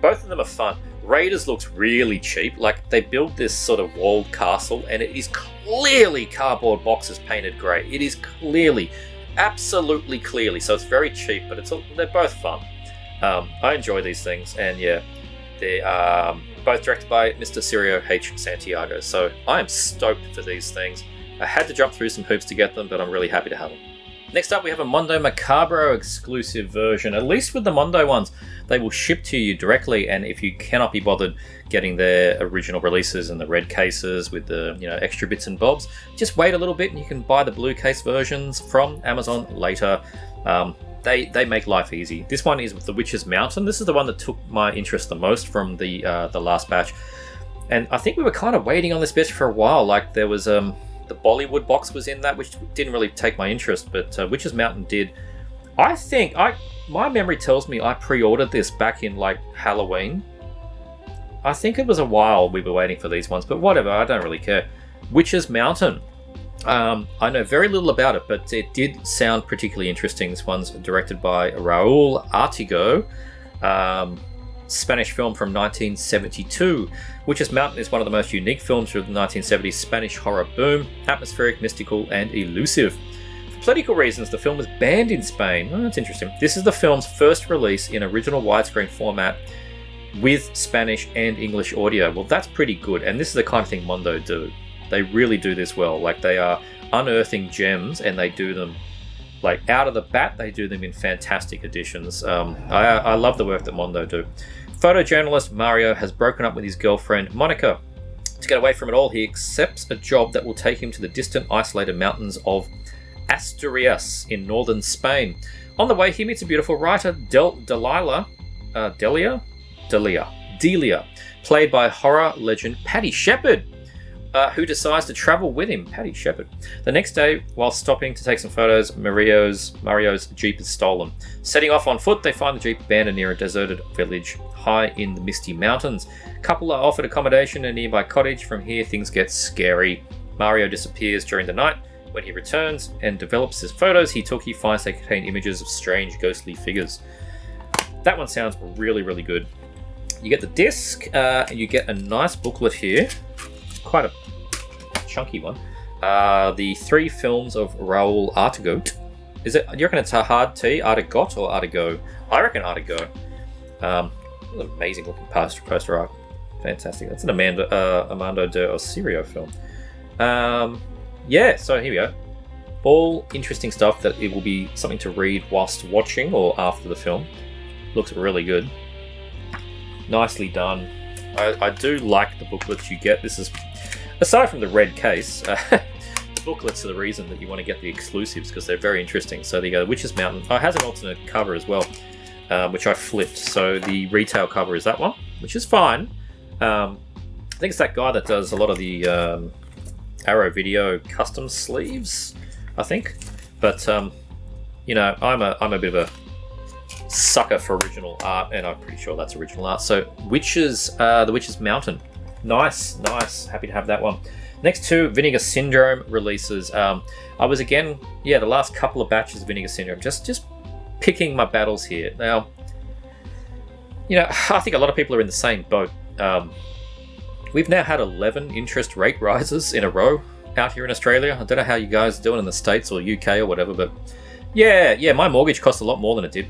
Both of them are fun. Raiders looks really cheap. Like, they build this sort of walled castle, and it is clearly cardboard boxes painted grey. It is clearly, absolutely clearly. So it's very cheap, but they're both fun. I enjoy these things, and yeah, they are both directed by Mr. Sirio H. Santiago. So I am stoked for these things. I had to jump through some hoops to get them, but I'm really happy to have them. Next up, we have a Mondo Macabro exclusive version. At least with the Mondo ones, they will ship to you directly, and if you cannot be bothered getting their original releases and the red cases with the extra bits and bobs, just wait a little bit and you can buy the blue case versions from Amazon later. They make life easy. This one is with The Witch's Mountain. This is the one that took my interest the most from the last batch, and I think we were kind of waiting on this batch for a while. Like, there was the Bollywood box was in that, which didn't really take my interest, but Witch's Mountain did. I think my memory tells me I pre-ordered this back in like Halloween. I think it was a while we were waiting for these ones, but whatever, I don't really care. Witch's Mountain. I know very little about it, but it did sound particularly interesting. This one's directed by Raul Artigo. Spanish film from 1972. Witch's Mountain is one of the most unique films of the 1970s Spanish horror boom. Atmospheric, mystical, and elusive. For political reasons, the film was banned in Spain. Oh, that's interesting. This is the film's first release in original widescreen format with Spanish and English audio. Well, that's pretty good, and this is the kind of thing Mondo do. They really do this well. Like, they are unearthing gems, and they do them like out of the bat. They do them in fantastic editions. I love the work that Mondo do. Photojournalist Mario has broken up with his girlfriend Monica. To get away from it all, he accepts a job that will take him to the distant, isolated mountains of Asturias in northern Spain. On the way, he meets a beautiful writer, Delilah, Delia, played by horror legend Paddy Shepherd, who decides to travel with him. Paddy Shepherd. The next day, while stopping to take some photos, Mario's Jeep is stolen. Setting off on foot, they find the Jeep abandoned near a deserted village high in the Misty Mountains. Couple are offered accommodation in a nearby cottage. From here, things get scary. Mario disappears during the night. When he returns and develops his photos he took, he finds they contain images of strange ghostly figures. That one sounds really, really good. You get the disc, and you get a nice booklet here. Quite a chunky one. The 3 films of Raoul Artagot. Do you reckon it's a hard T? Artagot or Artago? I reckon Artago. Amazing looking poster art. Fantastic. That's an Armando de Osirio film. Yeah, so here we go. All interesting stuff that it will be something to read whilst watching or after the film. Looks really good. Nicely done. I do like the booklets you get. This is, aside from the red case, the booklets are the reason that you want to get the exclusives because they're very interesting. So there you go. Witch's Mountain. Oh, it has an alternate cover as well, which I flipped. So the retail cover is that one, which is fine. I think it's that guy that does a lot of the Arrow Video custom sleeves, I think. But you know, I'm a bit of a sucker for original art, and I'm pretty sure that's original art. So the Witch's Mountain, nice. Happy to have that one. Next two Vinegar Syndrome releases. I was again, the last couple of batches of Vinegar Syndrome, just picking my battles here. Now, you know, I think a lot of people are in the same boat. We've now had 11 interest rate rises in a row out here in Australia. I don't know how you guys are doing in the States or UK or whatever, but yeah, my mortgage costs a lot more than it did.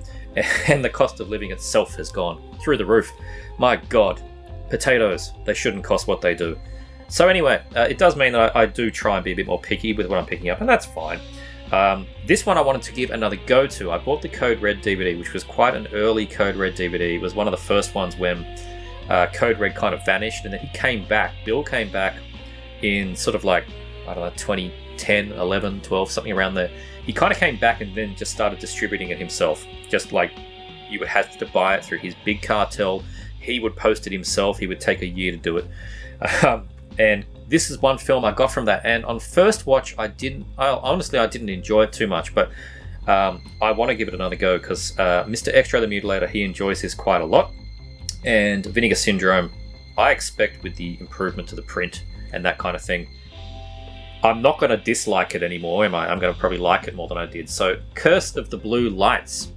And the cost of living itself has gone through the roof. My God, potatoes, they shouldn't cost what they do. So anyway, it does mean that I do try and be a bit more picky with what I'm picking up, and that's fine. This one I wanted to give another go to. I bought the Code Red DVD, which was quite an early Code Red DVD. It was one of the first ones when Code Red kind of vanished, and then he came back. Bill came back in sort of like, I don't know, 2010, 11, 12, something around there. He kind of came back and then just started distributing it himself. Just like you would have to buy it through his big cartel. He would post it himself. He would take a year to do it. And this is one film I got from that. And on first watch, I didn't enjoy it too much. But I want to give it another go because Mr. Extra the Mutilator, he enjoys this quite a lot. And Vinegar Syndrome, I expect with the improvement to the print and that kind of thing, I'm not going to dislike it anymore, am I? I'm going to probably like it more than I did. So, Curse of the Blue Lights.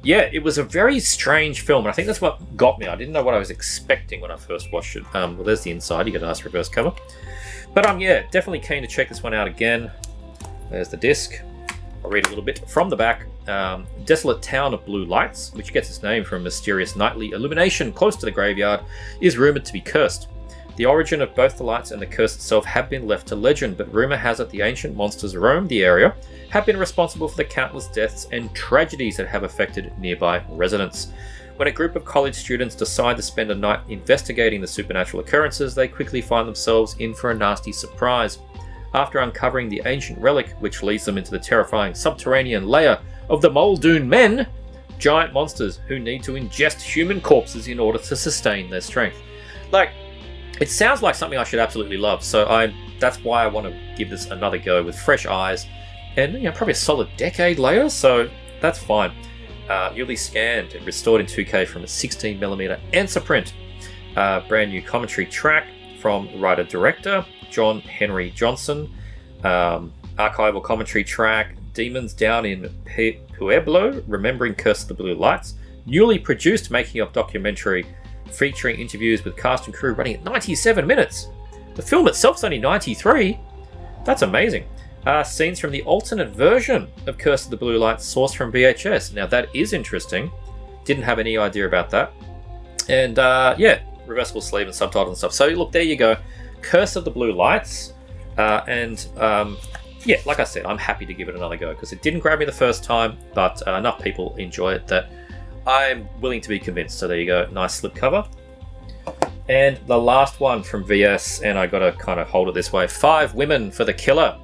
It was a very strange film, and I think that's what got me. I didn't know what I was expecting when I first watched it. Well, there's the inside. You get a nice reverse cover. But definitely keen to check this one out again. There's the disc. I'll read a little bit from the back. Desolate town of blue lights, which gets its name from mysterious nightly illumination close to the graveyard, is rumoured to be cursed. The origin of both the lights and the curse itself have been left to legend, but rumour has it the ancient monsters roamed the area, have been responsible for the countless deaths and tragedies that have affected nearby residents. When a group of college students decide to spend a night investigating the supernatural occurrences, they quickly find themselves in for a nasty surprise. After uncovering the ancient relic, which leads them into the terrifying subterranean lair of the Muldoon Men, giant monsters who need to ingest human corpses in order to sustain their strength. It sounds like something I should absolutely love, so that's why I want to give this another go with fresh eyes, and probably a solid decade later, so that's fine. Newly scanned and restored in 2K from a 16mm Answer print. Brand new commentary track from writer-director John Henry Johnson. Archival commentary track Demons Down in Pueblo, Remembering Curse of the Blue Lights. Newly produced making-of documentary featuring interviews with cast and crew running at 97 minutes. The film itself's only 93. That's amazing. Scenes from the alternate version of Curse of the Blue Lights sourced from VHS. Now that is interesting. Didn't have any idea about that. And reversible sleeve and subtitle and stuff. So look, there you go. Curse of the Blue Lights. Like I said, I'm happy to give it another go because it didn't grab me the first time, but enough people enjoy it that I'm willing to be convinced. So there you go, nice slipcover. And the last one from VS, and I got to kind of hold it this way: 5 Women for the Killer.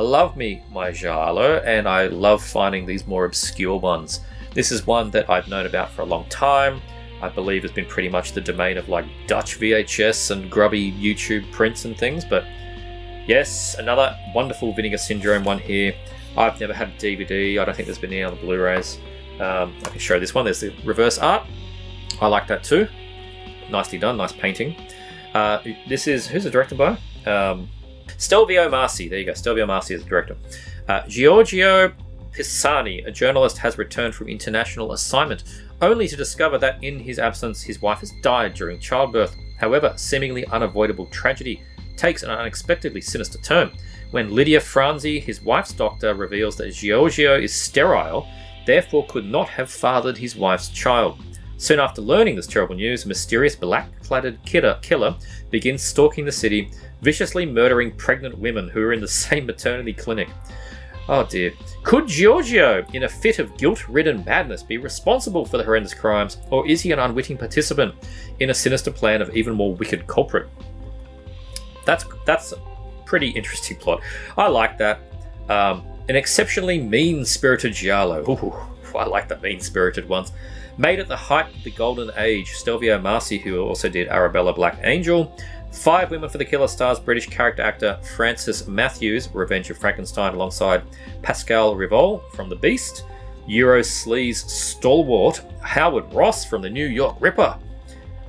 love me my Giallo, and I love finding these more obscure ones. This is one that I've known about for a long time. I believe has been pretty much the domain of like Dutch VHS and grubby YouTube prints and things, but yes, another wonderful Vinegar Syndrome one here. I've never had a DVD. I don't think there's been any other Blu-rays. I can show this one. There's the reverse art. I like that too. Nicely done, nice painting. This is, who's it directed by? Stelvio Marci. There you go, Stelvio Marci is the director. Giorgio Pisani, a journalist, has returned from international assignment, only to discover that in his absence, his wife has died during childbirth. However, seemingly unavoidable tragedy takes an unexpectedly sinister turn when Lydia Franzi, his wife's doctor, reveals that Giorgio is sterile, therefore could not have fathered his wife's child. Soon after learning this terrible news, a mysterious black-cladded killer begins stalking the city, viciously murdering pregnant women who are in the same maternity clinic. Oh dear. Could Giorgio, in a fit of guilt-ridden madness, be responsible for the horrendous crimes, or is he an unwitting participant in a sinister plan of even more wicked culprit? That's a pretty interesting plot. I like that. An exceptionally mean-spirited Giallo. Ooh, I like the mean-spirited ones. Made at the height of the golden age, Stelvio Marci, who also did Arabella Black Angel. 5 Women for the Killer stars British character actor Francis Matthews, Revenge of Frankenstein, alongside Pascal Rivol from The Beast. Euro sleaze stalwart Howard Ross from The New York Ripper.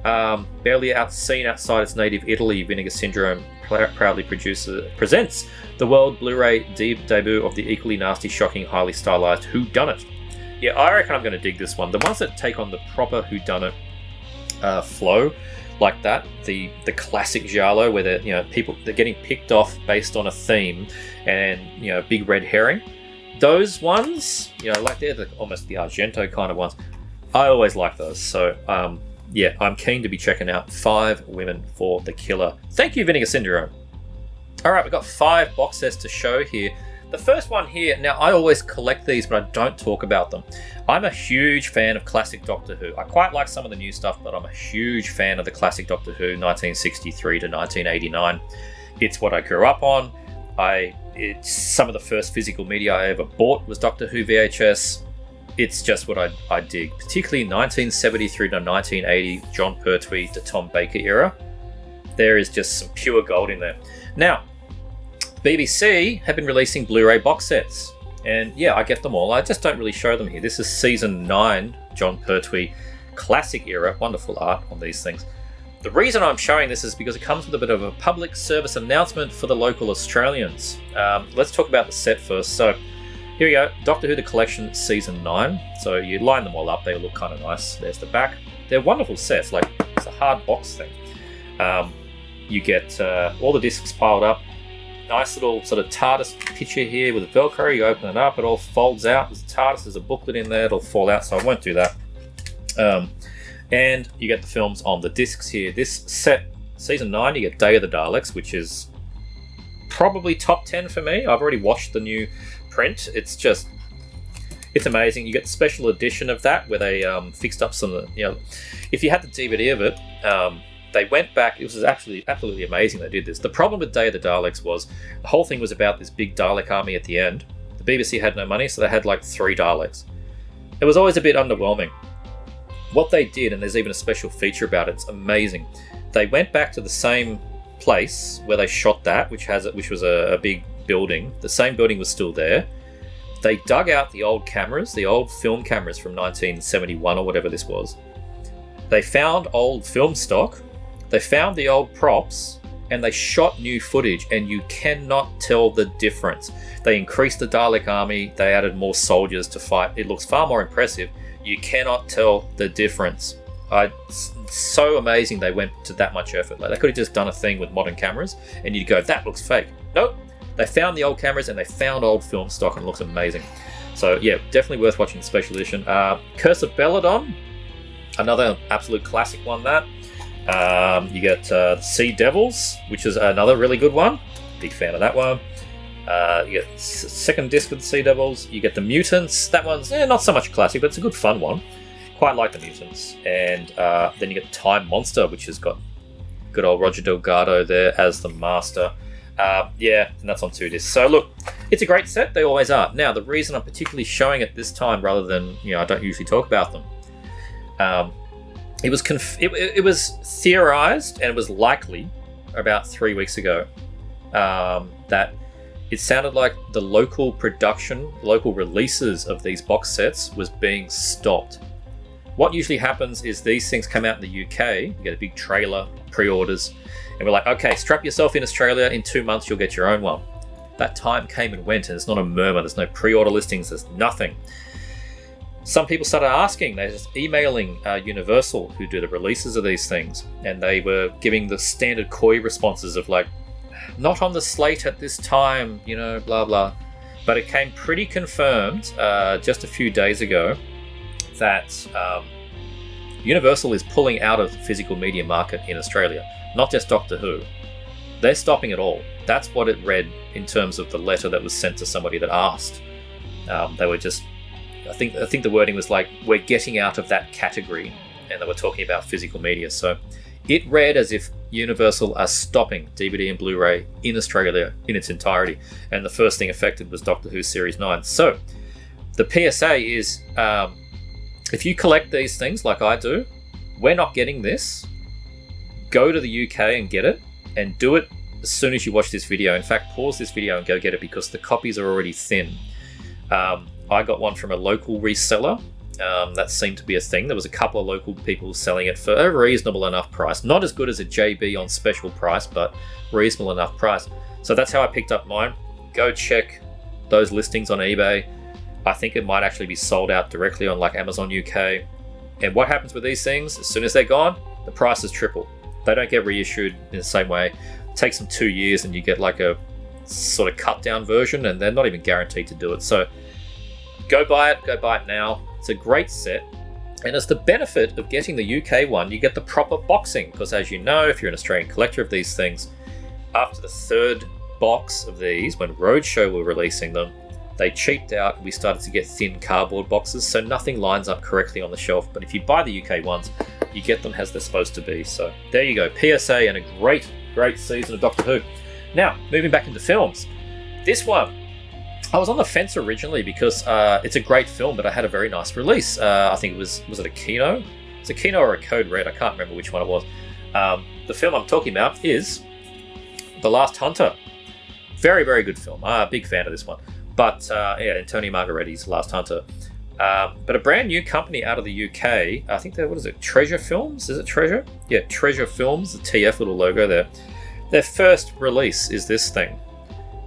Barely seen outside its native Italy, Vinegar Syndrome proudly presents the world Blu-ray debut of the equally nasty, shocking, highly stylized Whodunit. Yeah, I reckon I'm going to dig this one. The ones that take on the proper Whodunit flow, like that, the classic Giallo, where they're getting picked off based on a theme and big red herring. Those ones, like they're almost the Argento kind of ones. I always like those. So yeah, I'm keen to be checking out 5 Women for the Killer. Thank you, Vinegar Syndrome. All right, we've got 5 box sets to show here. The first one here, now I always collect these, but I don't talk about them. I'm a huge fan of classic Doctor Who. I quite like some of the new stuff, but I'm a huge fan of the classic Doctor Who, 1963 to 1989. It's what I grew up on. It's some of the first physical media I ever bought was Doctor Who VHS. It's just what I dig, particularly 1970 through to 1980, John Pertwee to Tom Baker era. There is just some pure gold in there. Now, BBC have been releasing Blu-ray box sets, and yeah, I get them all. I just don't really show them here. This is season 9, John Pertwee, classic era, wonderful art on these things. The reason I'm showing this is because it comes with a bit of a public service announcement for the local Australians. Let's talk about the set first. So here we go, Doctor Who The Collection season 9. So you line them all up, they look kind of nice. There's the back. They're wonderful sets, like it's a hard box thing. You get all the discs piled up. Nice little sort of TARDIS picture here with a Velcro. You open it up, it all folds out. There's a TARDIS, there's a booklet in there, it'll fall out, so I won't do that. And you get the films on the discs here. This set, season 9, you get Day of the Daleks, which is probably top 10 for me. I've already watched the new print. It's amazing. You get the special edition of that where they fixed up some, if you had the DVD of it, they went back. It was actually absolutely amazing they did this. The problem with Day of the Daleks was the whole thing was about this big Dalek army at the end. The BBC had no money, so they had like 3 Daleks. It was always a bit underwhelming. What they did, and there's even a special feature about it, it's amazing. They went back to the same place where they shot that, which was a big building. The same building was still there. They dug out the old cameras, the old film cameras from 1971 or whatever this was. They found old film stock. They found the old props and they shot new footage, and you cannot tell the difference. They increased the Dalek army, they added more soldiers to fight. It looks far more impressive. You cannot tell the difference. It's so amazing they went to that much effort. Like, they could have just done a thing with modern cameras and you'd go, that looks fake. Nope. They found the old cameras and they found old film stock, and it looks amazing. So yeah, definitely worth watching the special edition. Curse of Belladon, another absolute classic one that. You get Sea Devils, which is another really good one. Big fan of that one. You get second disc of the Sea Devils. You get the Mutants. That one's not so much classic, but it's a good fun one. Quite like the Mutants. And then you get Time Monster, which has got good old Roger Delgado there as the Master. Yeah, and that's on 2 discs. So look, it's a great set. They always are. Now, the reason I'm particularly showing it this time rather than, I don't usually talk about them, it was theorized and it was likely about 3 weeks ago that it sounded like the local production, local releases of these box sets was being stopped. What usually happens is these things come out in the UK, you get a big trailer, pre-orders, and we're like, okay, strap yourself in Australia, in 2 months you'll get your own one. That time came and went, and there's not a murmur, there's no pre-order listings, there's nothing. Some people started asking, they're just emailing Universal, who do the releases of these things, and they were giving the standard coy responses of like, not on the slate at this time, blah, blah. But it came pretty confirmed just a few days ago that Universal is pulling out of the physical media market in Australia. Not just Doctor Who. They're stopping it all. That's what it read in terms of the letter that was sent to somebody that asked. They were just... I think the wording was like, we're getting out of that category, and they were talking about physical media. So it read as if Universal are stopping DVD and Blu-ray in Australia in its entirety, and the first thing affected was Doctor Who Series 9. So the PSA is, if you collect these things like I do, we're not getting this. Go to the UK and get it, and do it as soon as you watch this video. In fact, pause this video and go get it, because the copies are already thin. I got one from a local reseller. That seemed to be a thing. There was a couple of local people selling it for a reasonable enough price. Not as good as a JB on special price, but reasonable enough price. So that's how I picked up mine. Go check those listings on eBay. I think it might actually be sold out directly on like Amazon UK. And what happens with these things? As soon as they're gone, the prices triple. They don't get reissued in the same way. It takes them 2 years and you get like a sort of cut down version, and they're not even guaranteed to do it. So go buy it now. It's a great set. And as the benefit of getting the UK one, you get the proper boxing, because as you know, if you're an Australian collector of these things, after the 3rd box of these, when Roadshow were releasing them, they cheaped out and we started to get thin cardboard boxes, so nothing lines up correctly on the shelf. But if you buy the UK ones, you get them as they're supposed to be. So there you go, PSA, and a great season of Doctor Who. Now, moving back into films. This one, I was on the fence originally because it's a great film, but I had a very nice release. I think it was it a Kino? It's a Kino or a Code Red, I can't remember which one it was. The film I'm talking about is The Last Hunter. Very, very good film. I'm a big fan of this one. But Antonio Margheriti's Last Hunter. But a brand new company out of the UK, I think what is it, Treasure Films? Is it Treasure? Yeah, Treasure Films, the TF little logo there. Their first release is this thing.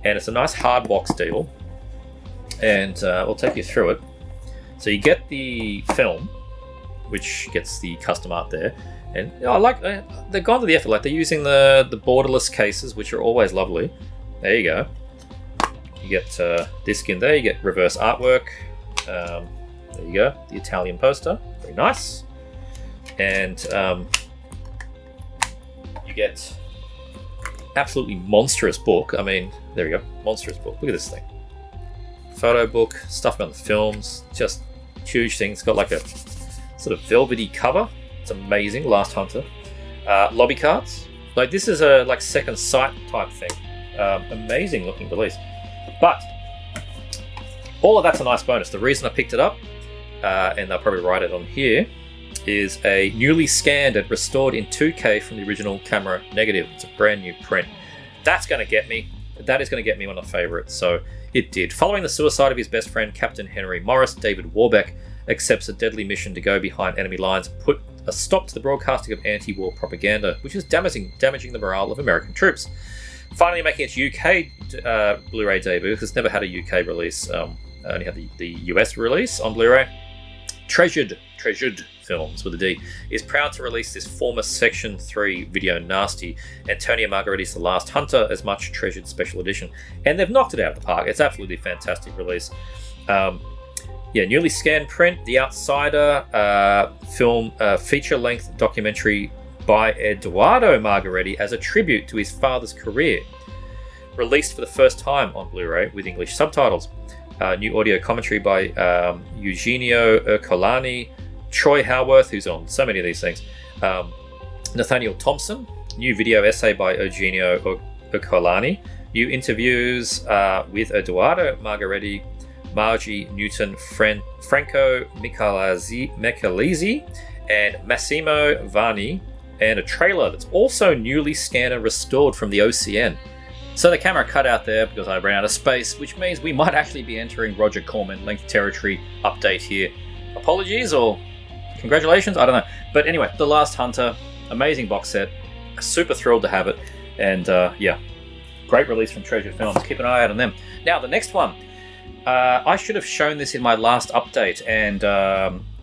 And it's a nice hard box deal. And we'll take you through it. So you get the film, which gets the custom art there. And I like, they've gone to the effort, like they're using the borderless cases, which are always lovely. There you go. You get disc in there, you get reverse artwork. There you go, the Italian poster, very nice. And you get absolutely monstrous book. I mean, there we go, monstrous book. Look at this thing. Photo book, stuff about the films, just huge thing. It's got like a sort of velvety cover. It's amazing. Last Hunter. Lobby cards. Like this is a like Second Sight type thing. Amazing looking release. But all of that's a nice bonus. The reason I picked it up, and they'll probably write it on here, is a newly scanned and restored in 2K from the original camera negative. It's a brand new print. That's going to get me. That is going to get me one of my favourites. So it did. Following the suicide of his best friend, Captain Henry Morris, David Warbeck accepts a deadly mission to go behind enemy lines and put a stop to the broadcasting of anti-war propaganda, which is damaging the morale of American troops. Finally making its UK Blu-ray debut, because it's never had a UK release, only had the US release on Blu-ray. Treasured Films, with a D, is proud to release this former Section 3 video nasty, Antonio Margheriti's The Last Hunter, as much treasured special edition. And they've knocked it out of the park. It's absolutely a fantastic release. Newly scanned print, The Outsider film, feature-length documentary by Eduardo Margheriti as a tribute to his father's career. Released for the first time on Blu-ray with English subtitles. New audio commentary by Eugenio Ercolani, Troy Howarth, who's on so many of these things, Nathaniel Thompson. New video essay by Eugenio Ercolani, new interviews with Edoardo Margaretti, Margie Newton, Franco Michelizzi, and Massimo Vanni, and a trailer that's also newly scanned and restored from the OCN. So the camera cut out there because I ran out of space, which means we might actually be entering Roger Corman length territory update here. Apologies or congratulations, I don't know. But anyway, The Last Hunter, amazing box set, super thrilled to have it, and yeah, great release from Treasure Films. Keep an eye out on them. Now the next one, I should have shown this in my last update, and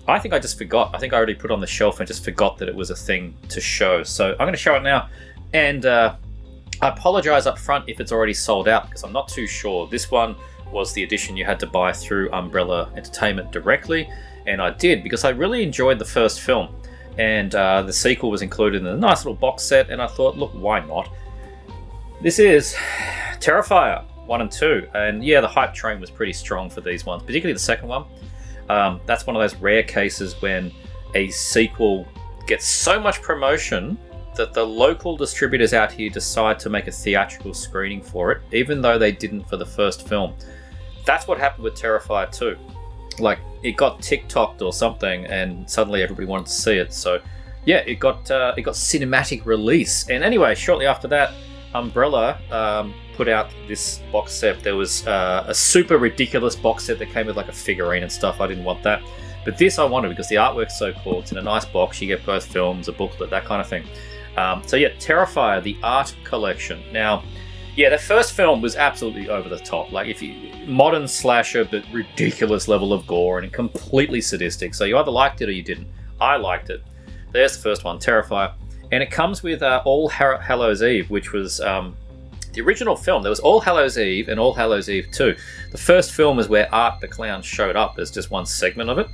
I think I just forgot. I think I already put it on the shelf and just forgot that it was a thing to show. So I'm going to show it now, and I apologize up front if it's already sold out, because I'm not too sure. This one was the edition you had to buy through Umbrella Entertainment directly, and I did because I really enjoyed the first film, and the sequel was included in a nice little box set, and I thought, look, why not? This is Terrifier 1 and 2, and yeah, the hype train was pretty strong for these ones, particularly the second one. That's one of those rare cases when a sequel gets so much promotion that the local distributors out here decide to make a theatrical screening for it, even though they didn't for the first film. That's what happened with Terrifier 2. Like, it got TikToked or something, and suddenly everybody wanted to see it. So, yeah, it got cinematic release. And anyway, shortly after that, Umbrella put out this box set. There was a super ridiculous box set that came with like a figurine and stuff. I didn't want that. But this I wanted because the artwork's so cool. It's in a nice box. You get both films, a booklet, that kind of thing. So yeah, Terrifier, the art collection. Now, yeah, the first film was absolutely over the top. Like, if you modern slasher, but ridiculous level of gore and completely sadistic. So you either liked it or you didn't. I liked it. There's the first one, Terrifier, and it comes with All Hallows Eve, which was the original film. There was All Hallows Eve and All Hallows Eve 2. The first film is where Art the Clown showed up as just one segment of it.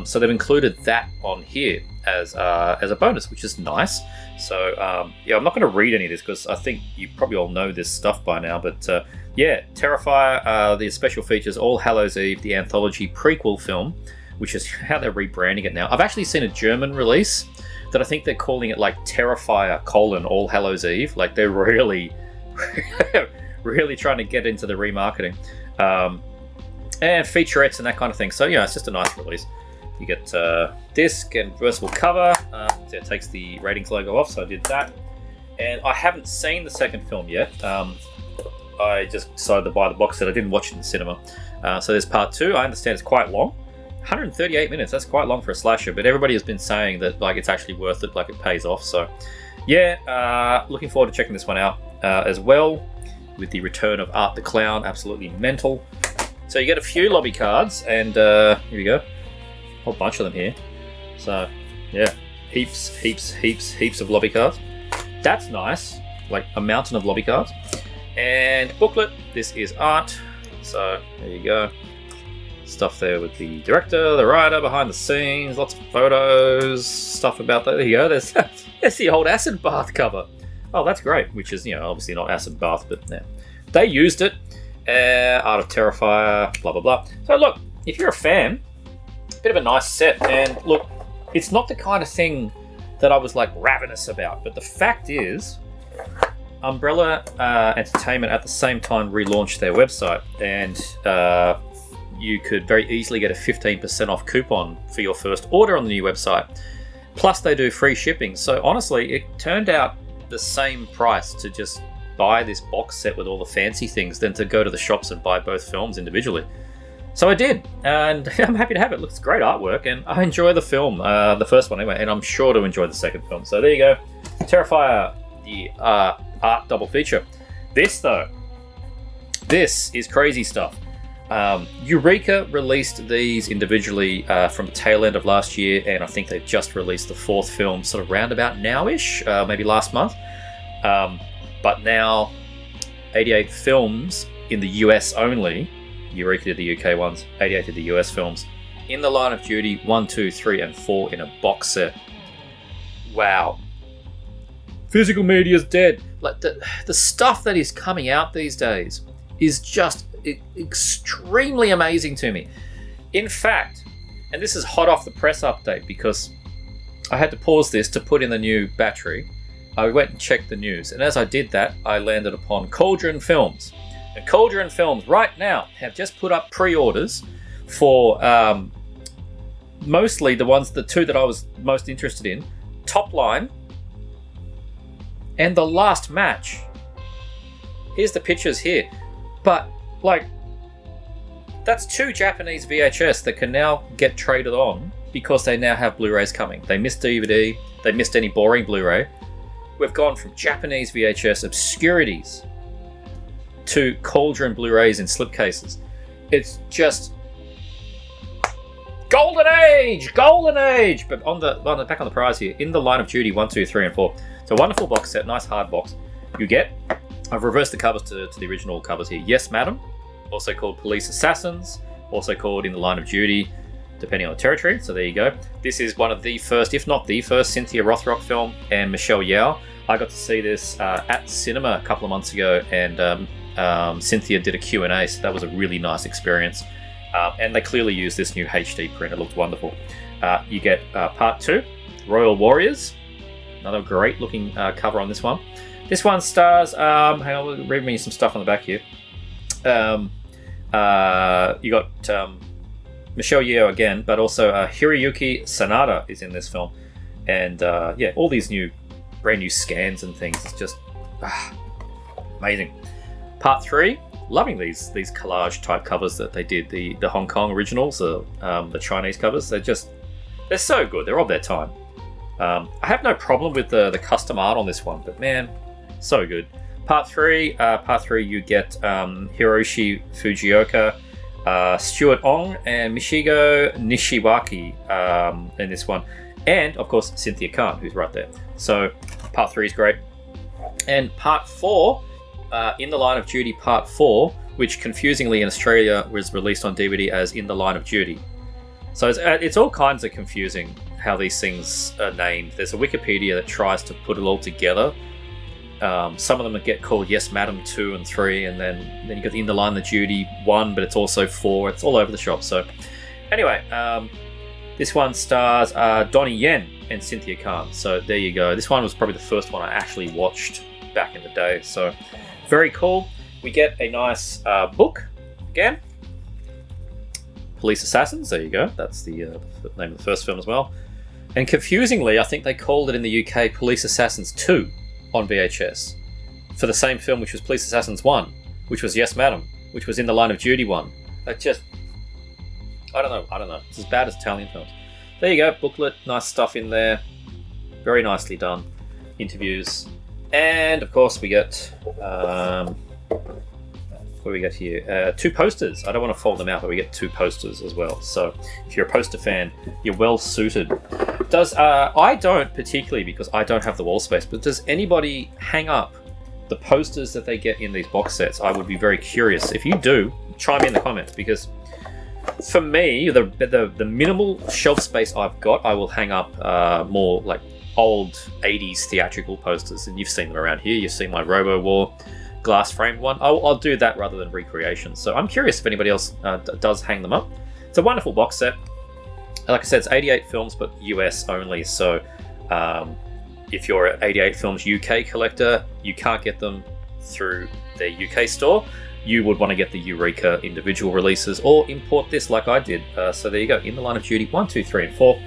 So they've included that on here as a bonus, which is nice. So yeah, I'm not going to read any of this because I think you probably all know this stuff by now. But yeah, Terrifier, the special features All Hallows Eve, the anthology prequel film, which is how they're rebranding it now. I've actually seen a German release that I think they're calling it like Terrifier: All Hallows Eve. Like, they're really, really trying to get into the remarketing. And featurettes and that kind of thing. So yeah, it's just a nice release. You get disc and reversible cover. So it takes the ratings logo off, so I did that. And I haven't seen the second film yet. I just decided to buy the box set. I didn't watch it in the cinema. So there's part 2. I understand it's quite long. 138 minutes, that's quite long for a slasher, but everybody has been saying that like it's actually worth it, like it pays off. So yeah, looking forward to checking this one out as well, with the return of Art the Clown. Absolutely mental. So you get a few lobby cards, and here we go. A whole bunch of them here. So yeah, heaps of lobby cards. That's nice, like a mountain of lobby cards. And booklet, this is art. So there you go. Stuff there with the director, the writer, behind the scenes, lots of photos, stuff about that. There you go. There's the old Acid Bath cover. Oh, that's great. Which is, obviously not Acid Bath, but yeah, they used it. Art of Terrifier, blah blah blah. So look, if you're a fan, bit of a nice set. And look, it's not the kind of thing that I was like ravenous about, but the fact is, Umbrella Entertainment at the same time relaunched their website, and you could very easily get a 15% off coupon for your first order on the new website. Plus they do free shipping. So honestly, it turned out the same price to just buy this box set with all the fancy things than to go to the shops and buy both films individually. So I did, and I'm happy to have it. Looks great artwork, and I enjoy the film, the first one anyway, and I'm sure to enjoy the second film. So there you go, Terrifier, the art double feature. This though, this is crazy stuff. Eureka released these individually from the tail end of last year, and I think they've just released the fourth film sort of roundabout now-ish, maybe last month. But now 88 films in the US only. Eureka did the UK ones, 88 did the US films. In the Line of Duty 1, 2, 3, and 4 in a box set. Wow. Physical media's dead. Like the stuff that is coming out these days is just extremely amazing to me. In fact, and this is hot off the press update because I had to pause this to put in the new battery. I went and checked the news, and as I did that, I landed upon Cauldron Films. And Cauldron Films right now have just put up pre-orders for mostly the two that I was most interested in, Top Line and The Last Match. Here's the pictures here. But, like, that's 2 Japanese VHS that can now get traded on because they now have Blu-rays coming. They missed DVD, they missed any boring Blu-ray. We've gone from Japanese VHS obscurities to Cauldron Blu-rays in slipcases. It's just golden age! But on the back on the prize here, In the Line of Duty 1, 2, 3, and 4. It's a wonderful box set, nice hard box. You get, I've reversed the covers to the original covers here. Yes, Madam, also called Police Assassins, also called In the Line of Duty, depending on the territory. So there you go. This is one of the first, if not the first, Cynthia Rothrock film, and Michelle Yeoh. I got to see this at cinema a couple of months ago, and Cynthia did a Q&A, so that was a really nice experience. And they clearly used this new HD print. It looked wonderful. You get part 2, Royal Warriors. Another great looking cover on this one. This one stars, hang on, read me some stuff on the back here. You got Michelle Yeoh again, but also Hiroyuki Sanada is in this film. And yeah, all these brand new scans and things. It's just amazing. Part 3, loving these collage type covers that they did. The Hong Kong originals, the Chinese covers. They're so good. They're of their time. I have no problem with the custom art on this one, but man, so good. Part 3, you get Hiroshi Fujioka, Stuart Ong, and Michigo Nishiwaki in this one. And, of course, Cynthia Khan, who's right there. So, part 3 is great. And part 4, In the Line of Duty Part 4, which confusingly in Australia was released on DVD as In the Line of Duty. So it's all kinds of confusing how these things are named. There's a Wikipedia that tries to put it all together. Some of them get called Yes Madam 2 and 3, and then you got In the Line of Duty 1, but it's also 4. It's all over the shop. So anyway, this one stars Donnie Yen and Cynthia Khan. So there you go. This one was probably the first one I actually watched back in the day. So very cool. We get a nice book again. Police Assassins, there you go. That's the name of the first film as well. And confusingly, I think they called it in the UK Police Assassins 2 on VHS for the same film, which was Police Assassins 1, which was Yes Madam, which was In the Line of Duty 1. I don't know. It's as bad as Italian films. There you go, booklet, nice stuff in there. Very nicely done. Interviews. And of course we get what do we get here? 2 posters. I don't want to fold them out, but we get 2 posters as well. So if you're a poster fan, you're well suited. I don't particularly, because I don't have the wall space, but does anybody hang up the posters that they get in these box sets? I would be very curious. If you do, chime in the comments, because for me, the minimal shelf space I've got, I will hang up more like old 80s theatrical posters, and you've seen them around here. You've seen my Robo War glass framed one. I'll do that rather than recreation. So I'm curious if anybody else does hang them up. It's a wonderful box set. Like I said, it's 88 films, but US only. So if you're an 88 Films UK collector, you can't get them through their UK store. You would want to get the Eureka individual releases or import this like I did. So there you go. In the Line of Duty 1, 2, 3, and 4.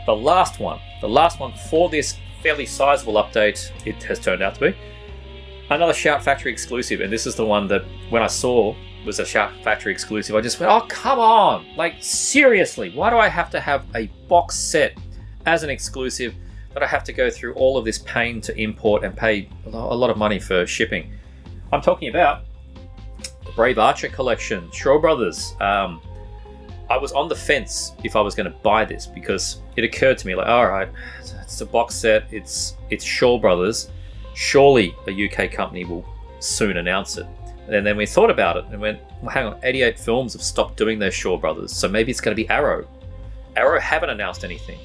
The last one for this fairly sizable update, it has turned out to be another Shout Factory exclusive. And this is the one that when I saw was a Shout Factory exclusive, I just went, oh, come on. Like, seriously, why do I have to have a box set as an exclusive that I have to go through all of this pain to import and pay a lot of money for shipping? I'm talking about the Brave Archer collection, Shaw Brothers. I was on the fence if I was going to buy this, because it occurred to me, like, all right, it's a box set, it's Shaw Brothers. Surely a UK company will soon announce it. And then we thought about it and went, well, hang on, 88 Films have stopped doing their Shaw Brothers, so maybe it's going to be Arrow. Arrow haven't announced anything.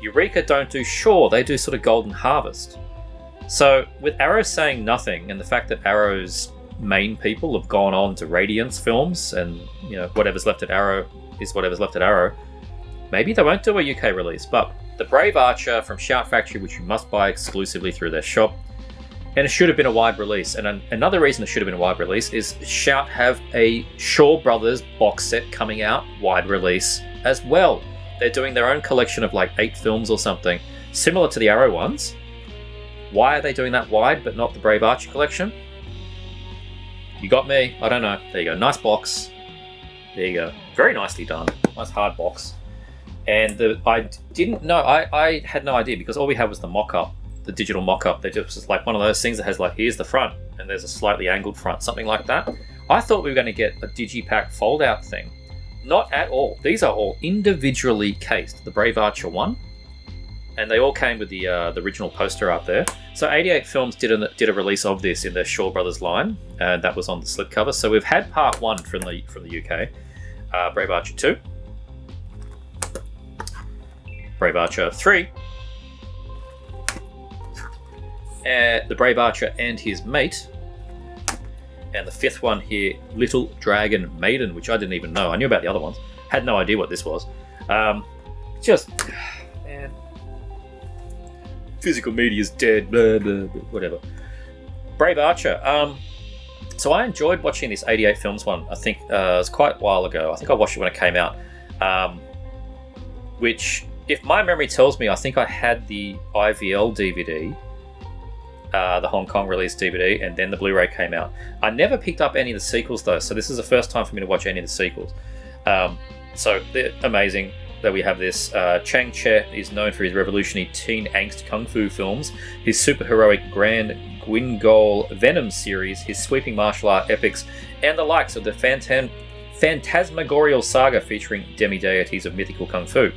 Eureka don't do Shaw, they do sort of Golden Harvest. So with Arrow saying nothing, and the fact that Arrow's main people have gone on to Radiance Films, and whatever's left at Arrow is whatever's left at Arrow, maybe they won't do a UK release. But the Brave Archer from Shout Factory, which you must buy exclusively through their shop. And it should have been a wide release. And another reason it should have been a wide release is Shout have a Shaw Brothers box set coming out, wide release as well. They're doing their own collection of like 8 films or something, similar to the Arrow ones. Why are they doing that wide but not the Brave Archer collection? You got me. I don't know. There you go. Nice box. There you go. Very nicely done. Nice hard box. And I didn't know. I had no idea because all we had was the mock-up, the digital mock-up. They're just like one of those things that has like, here's the front and there's a slightly angled front, something like that. I thought we were going to get a digipack fold-out thing. Not at all. These are all individually cased. The Brave Archer one. And they all came with the original poster art there. So 88 Films did a release of this in their Shaw Brothers line, and that was on the slipcover. So we've had part 1 from the UK, Brave Archer 2, Brave Archer 3, the Brave Archer and his mate, and the 5th one here, Little Dragon Maiden, which I didn't even know. I knew about the other ones, had no idea what this was. Man. Physical media is dead, blah, blah, blah, whatever. Brave Archer. So I enjoyed watching this 88 Films one. I think it was quite a while ago. I think I watched it when it came out. Which, if my memory tells me, I think I had the IVL DVD, the Hong Kong release DVD, and then the Blu-ray came out. I never picked up any of the sequels though, so this is the first time for me to watch any of the sequels. So they're amazing that we have this. Chang Che is known for his revolutionary teen angst kung fu films, his superheroic Grand Guingol Venom series, his sweeping martial art epics, and the likes of the phantasmagorial saga featuring demi-deities of mythical kung fu.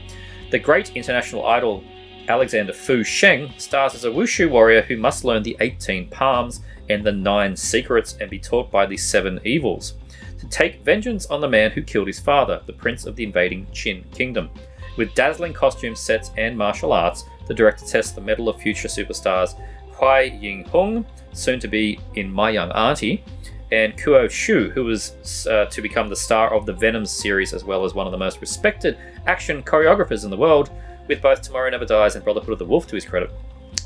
The great international idol Alexander Fu Sheng stars as a wushu warrior who must learn the 18 palms and the 9 secrets and be taught by the 7 evils to take vengeance on the man who killed his father, the prince of the invading Qin kingdom. With dazzling costume sets and martial arts, the director tests the mettle of future superstars Huai Ying-hung, soon to be in My Young Auntie, and Kuo Shu, who was to become the star of the Venom series as well as one of the most respected action choreographers in the world, with both Tomorrow Never Dies and Brotherhood of the Wolf to his credit.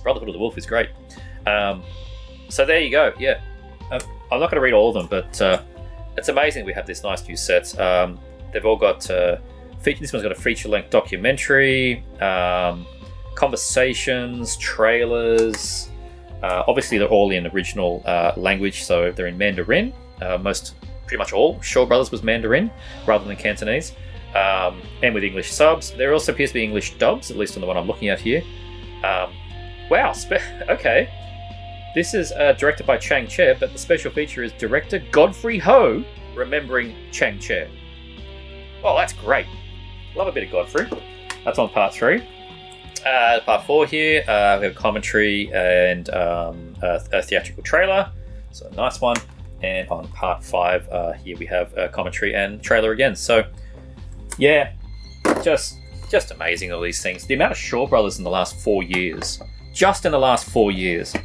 Brotherhood of the Wolf is great. So there you go. Yeah, I'm not going to read all of them, but it's amazing we have this nice new sets. They've all got this one's got a feature-length documentary, conversations, trailers. Obviously, they're all in original language, so they're in Mandarin. Pretty much all Shaw Brothers was Mandarin rather than Cantonese, and with English subs. There also appears to be English dubs, at least on the one I'm looking at here. Wow, okay. This is directed by Chang Che, but the special feature is director Godfrey Ho remembering Chang Che. Well, that's great. Love a bit of Godfrey. That's on part 3. Part 4 here, we have a commentary and a theatrical trailer. So a nice one. And on part 5, here we have a commentary and trailer again. So, yeah, just amazing, all these things. The amount of Shaw Brothers in the last 4 years. Just in the last 4 years.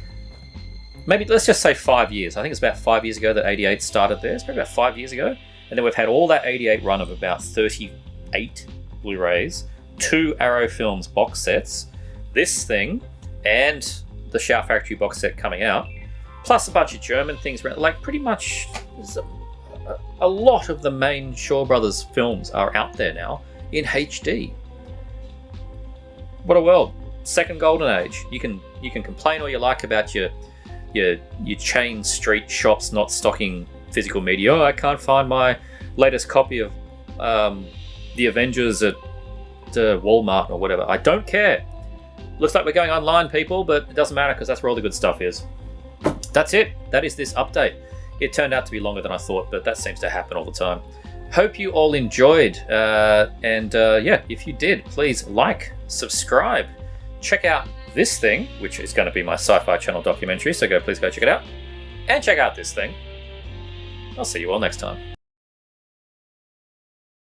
Maybe let's just say 5 years. I think it's about 5 years ago that 88 started there. It's probably about 5 years ago. And then we've had all that 88 run of about 38 Blu-rays, 2 Arrow Films box sets, this thing, and the Shout Factory box set coming out, plus a bunch of German things. Like pretty much a lot of the main Shaw Brothers films are out there now in HD. What a world. Second golden age. You can complain all you like about your chain street shops not stocking physical media. Oh, I can't find my latest copy of The Avengers at Walmart or whatever. I don't care. Looks like we're going online, people, but it doesn't matter because that's where all the good stuff is. That's it. That is this update. It turned out to be longer than I thought, but that seems to happen all the time. Hope you all enjoyed. Yeah, if you did, please like, subscribe, check out this thing, which is going to be my Sci-Fi channel documentary, so please go check it out. And check out this thing. I'll see you all next time.